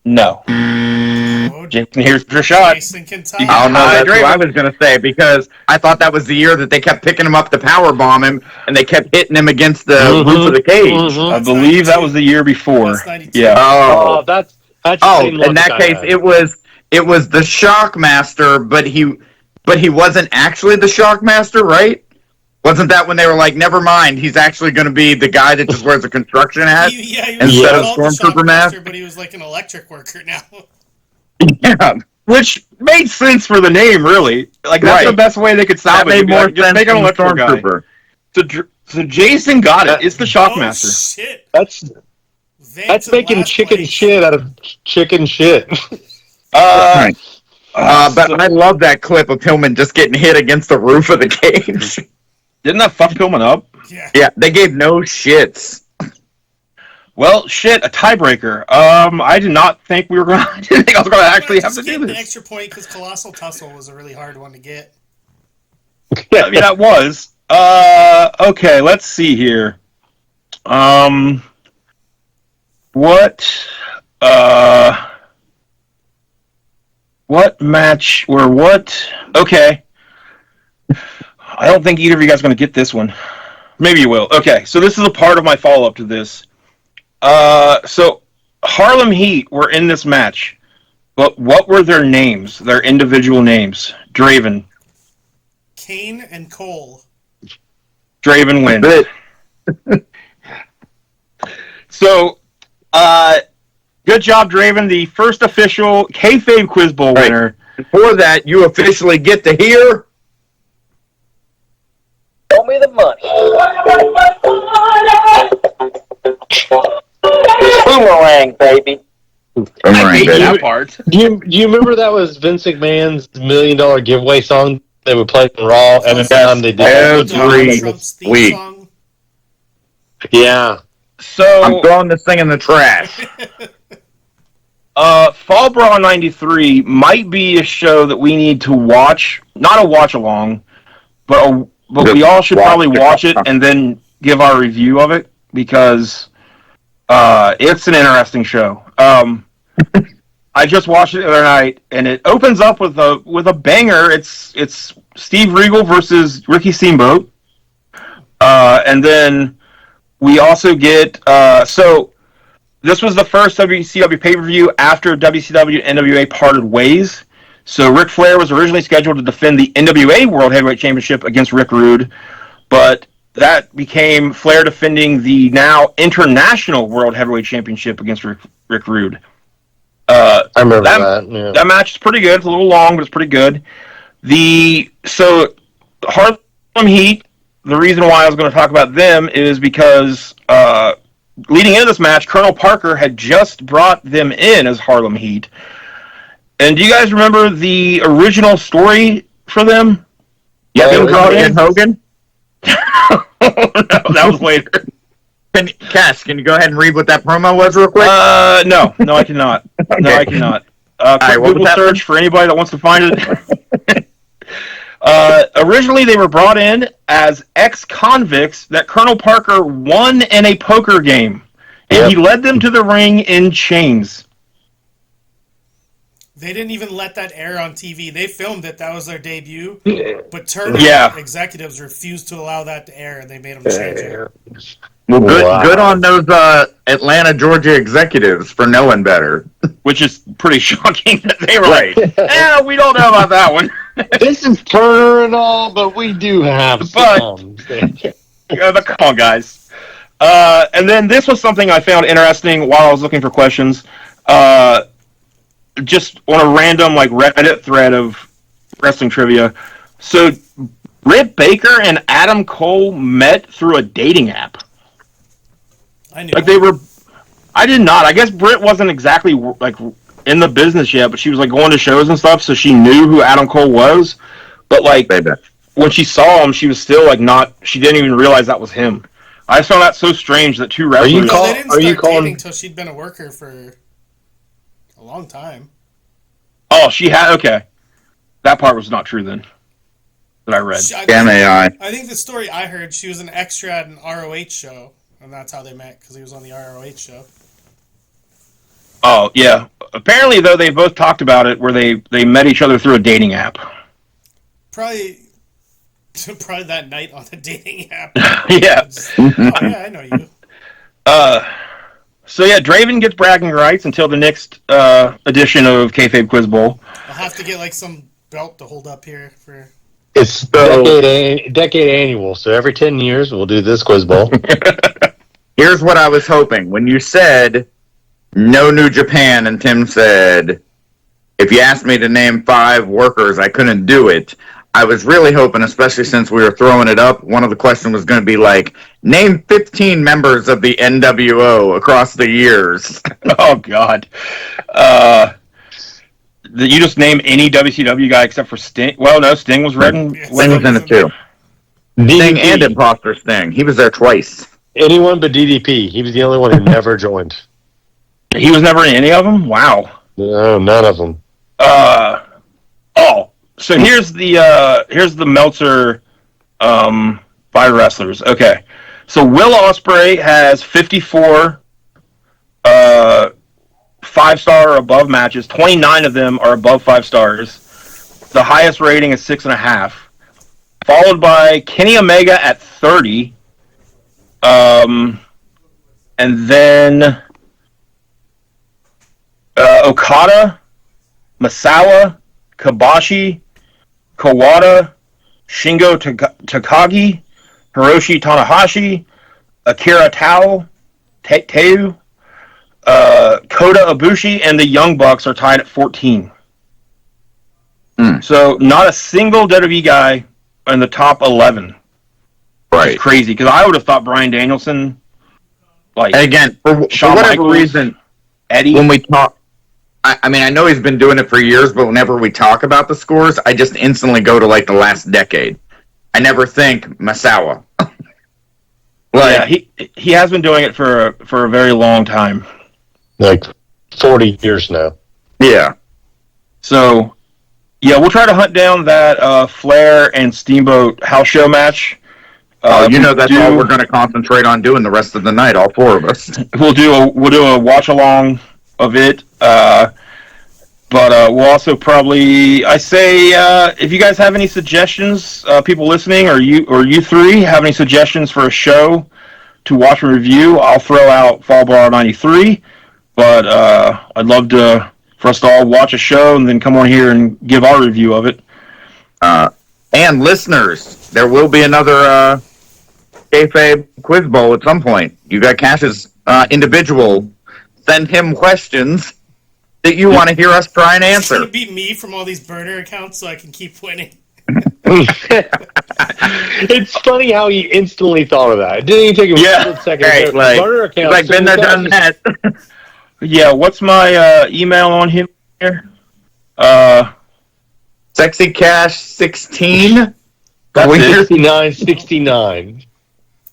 No. Oh, Jason, here's your shot. Jason can tie. I don't know. That's Draven. what I was going to say because I thought that was the year that they kept picking him up to powerbomb him and they kept hitting him against the roof of the cage. I believe that was the year before. That's 92. Yeah. Oh, that's the same in that look case, I it was the Shockmaster, but he wasn't actually the Shockmaster, right? Wasn't that when they were like, never mind, he's actually going to be the guy that just wears a construction hat He was instead of called the Stormtrooper mask? Shockmaster, but he was like an electric worker now. Yeah, Which made sense for the name, really. Like, that's Right. the best way they could that salvage it. made more Just sense make an than the electrical guy. Stormtrooper. So Jason got it. It's the Oh, Shockmaster. shit. That's Vance in making last chicken place. shit out of chicken shit. But so- I love that clip of Pillman just getting hit against the roof of the cage. Didn't that fuck Pillman up? Yeah. Yeah, they gave no shits. Well, shit, a tiebreaker. I did not think we were going. I didn't think I was going to actually have to Just do get an this. extra point because Colossal Tussle was a really hard one to get. I mean, that was. Okay, let's see here. What match or what? Okay. I don't think either of you guys are going to get this one. Maybe you will. Okay, so this is a part of my follow-up to this. So Harlem Heat were in this match, but what were their names? Their individual names? Draven. Kane and Cole. Draven wins. So, good job, Draven. The first official Kayfabe Quiz Bowl Right. winner. Before that, you officially get to hear. Show me the money. Boomerang, baby. I hate baby. that part. Do you remember that was Vince McMahon's $1 million giveaway song they would play on Raw every time they did Every Donald Trump's theme week. song. Yeah. So, I'm throwing this thing in the trash. Fall Brawl 93 might be a show that we need to watch. Not a watch along, but we all should watch probably it. watch it and then give our review of it because it's an interesting show. I just watched it the other night, and it opens up with a banger. It's Steve Regal versus Ricky Steamboat, and then we also get so this was the first WCW pay-per-view after WCW and NWA parted ways. So Ric Flair was originally scheduled to defend the NWA World Heavyweight Championship against Rick Rude, but that became Flair defending the now International World Heavyweight Championship against Rick Rude. I remember that. Yeah. That match is pretty good. It's a little long, but it's pretty good. So Harlem Heat, the reason why I was going to talk about them is because leading into this match, Colonel Parker had just brought them in as Harlem Heat. And do you guys remember the original story for them? Yeah, Them it was brought Hulk in? and Hogan. No, that was later. Cass, can you go ahead and read what that promo was real quick? No, I cannot. No, Okay. I cannot. right, Quick what was Google that search for anybody that wants to find it. Originally, they were brought in as ex-convicts that Colonel Parker won in a poker game, and he led them to the ring in chains. They didn't even let that air on TV. They filmed it. That was their debut. But Turner Yeah. executives refused to allow that to air, and they made them change it. Well, Wow. good on those Atlanta, Georgia executives for knowing better. Which is pretty shocking that they were Right. like, we don't know about that one. This is Turner and all, but we do have But- some. But come on, guys. And then this was something I found interesting while I was looking for questions. Just on a random Reddit thread of wrestling trivia. So Britt Baker and Adam Cole met through a dating app. I knew. They were. I did not. I guess Britt wasn't exactly in the business yet, but she was going to shows and stuff, so she knew who Adam Cole was. But Baby. when she saw him, she was still not. She didn't even realize that was him. I found that so strange that two wrestlers. you No, call- they didn't are you start calling- dating until she'd been a worker for a long time. Oh, she had. Okay, that part was not true then. That I read. Damn AI. I think the story I heard, she was an extra at an ROH show, and that's how they met because he was on the ROH show. Oh yeah. Apparently, though, they both talked about it where they met each other through a dating app. Probably that night on the dating app. Yeah. Oh yeah, I know you. So yeah, Draven gets bragging rights until the next edition of Kayfabe Quiz Bowl. I'll have to get some belt to hold up here for. It's decade annual, so every 10 years we'll do this quiz bowl. Here's what I was hoping. When you said no New Japan and Tim said, if you asked me to name 5 workers, I couldn't do it. I was really hoping, especially since we were throwing it up, one of the questions was going to be name 15 members of the NWO across the years. Oh God. You just name any WCW guy except for Sting. Well, no, Sting was written. Sting was in it too. Sting and Imposter Sting. He was there twice. Anyone but DDP. He was the only one who never joined. He was never in any of them. Wow. No, none of them. So here's the Meltzer 5 wrestlers. Okay, so Will Ospreay has 54 5-star or above matches. 29 of them are above 5 stars. The highest rating is 6.5. Followed by Kenny Omega at 30. And then Okada, Masawa, Kabashi, Kawada, Shingo Takagi, Hiroshi Tanahashi, Akira Tao, Teu, Kota Ibushi, and the Young Bucks are tied at 14. So not a single WWE guy in the top 11. Right. It's crazy, because I would have thought Bryan Danielson, And again, for Shawn whatever Michaels, reason, Eddie. when we talk, I mean, I know he's been doing it for years, but whenever we talk about the scores, I just instantly go to the last decade. I never think Masawa. Yeah, he has been doing it for a very long time. 40 years now. Yeah. So, yeah, we'll try to hunt down that Flair and Steamboat house show match. That's all we're going to concentrate on doing the rest of the night, all 4 of us. We'll do a watch along of it. But we'll also probably, if you guys have any suggestions, people listening, or you 3 have any suggestions for a show to watch and review, I'll throw out Fall Brawl 93. But I'd love for us to all watch a show and then come on here and give our review of it. And listeners, there will be another Kayfabe Quiz Bowl at some point. You got Cash's individual. Send him questions that you want to hear us try and It's answer. gonna beat me from all these burner accounts, so I can keep winning. It's funny how he instantly thought of that. It didn't even take him a split second. Right, Burner account, been there, done that. Yeah, what's my email on here? Sexy Cash 16. That's it. 6969.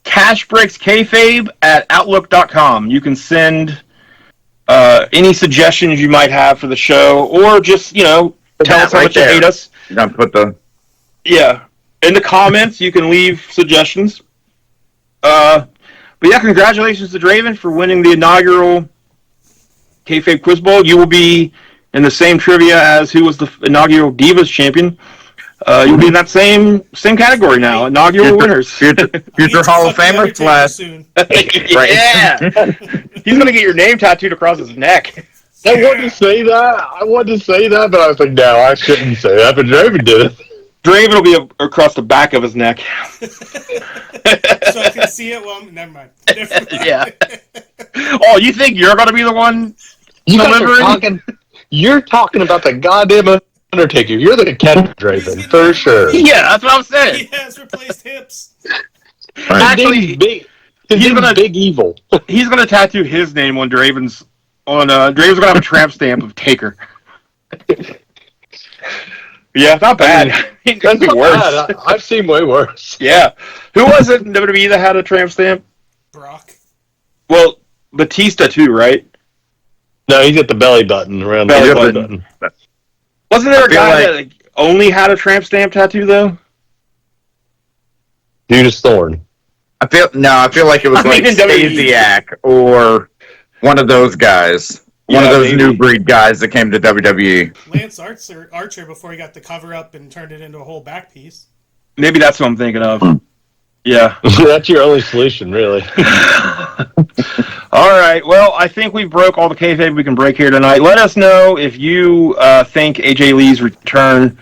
Cashbreakskayfabe at outlook.com. You can send any suggestions you might have for the show, or just, tell us how much you hate us. You're going to put the... Yeah. In the comments, you can leave suggestions. But yeah, congratulations to Draven for winning the inaugural Kayfabe Quiz Bowl. You will be in the same trivia as who was the inaugural Divas champion. You'll be in that same category now. Inaugural winners. Future Hall of Famer slash. Soon. Yeah. He's gonna get your name tattooed across his neck. I wanted to say that, but I was like, no, I shouldn't say that. But Draven did it. Draven will be across the back of his neck. So I can see it. Well, never mind. Yeah. Oh, you think you're gonna be the one delivering? You're talking about the goddamn Undertaker. You're the catch Draven for sure. Yeah, that's what I'm saying. He has replaced hips. Actually, he's gonna big evil. He's gonna tattoo his name on Draven's. Draven's gonna have a tramp stamp of Taker. Yeah, not bad. It could be worse. Bad. I've seen way worse. Yeah. Who was it in WWE that had a tramp stamp? Brock. Well, Batista too, right? No, he's at the belly button around the belly button. Wasn't there a guy that only had a tramp stamp tattoo though? Judas Thorne. I feel like it was like Stasiak or one of those guys. One of those new breed guys that came to WWE. Lance Archer before he got the cover up and turned it into a whole back piece. Maybe that's what I'm thinking of. Yeah. That's your only solution, really. All right. Well, I think we broke all the kayfabe we can break here tonight. Let us know if you think AJ Lee's return,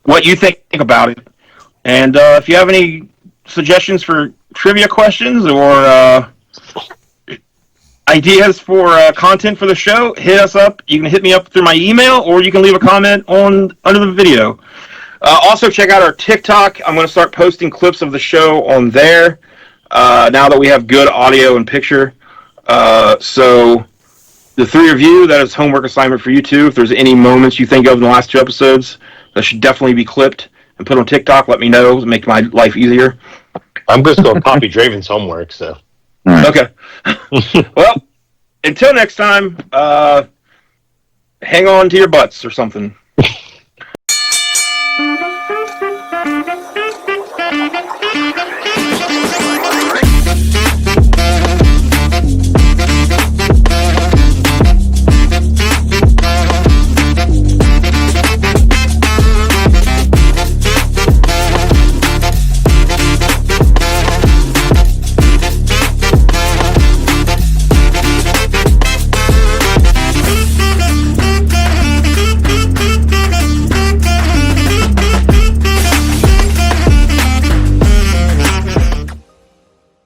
what you think about it. And if you have any suggestions for trivia questions or ideas for content for the show, hit us up. You can hit me up through my email, or you can leave a comment under the video. Also, check out our TikTok. I'm going to start posting clips of the show on there now that we have good audio and picture. So the three of you, that is homework assignment for you too. If there's any moments you think of in the last 2 episodes that should definitely be clipped and put on TikTok, let me know. Make my life easier. I'm just going to copy Draven's homework, so. Okay. Well, until next time, hang on to your butts or something.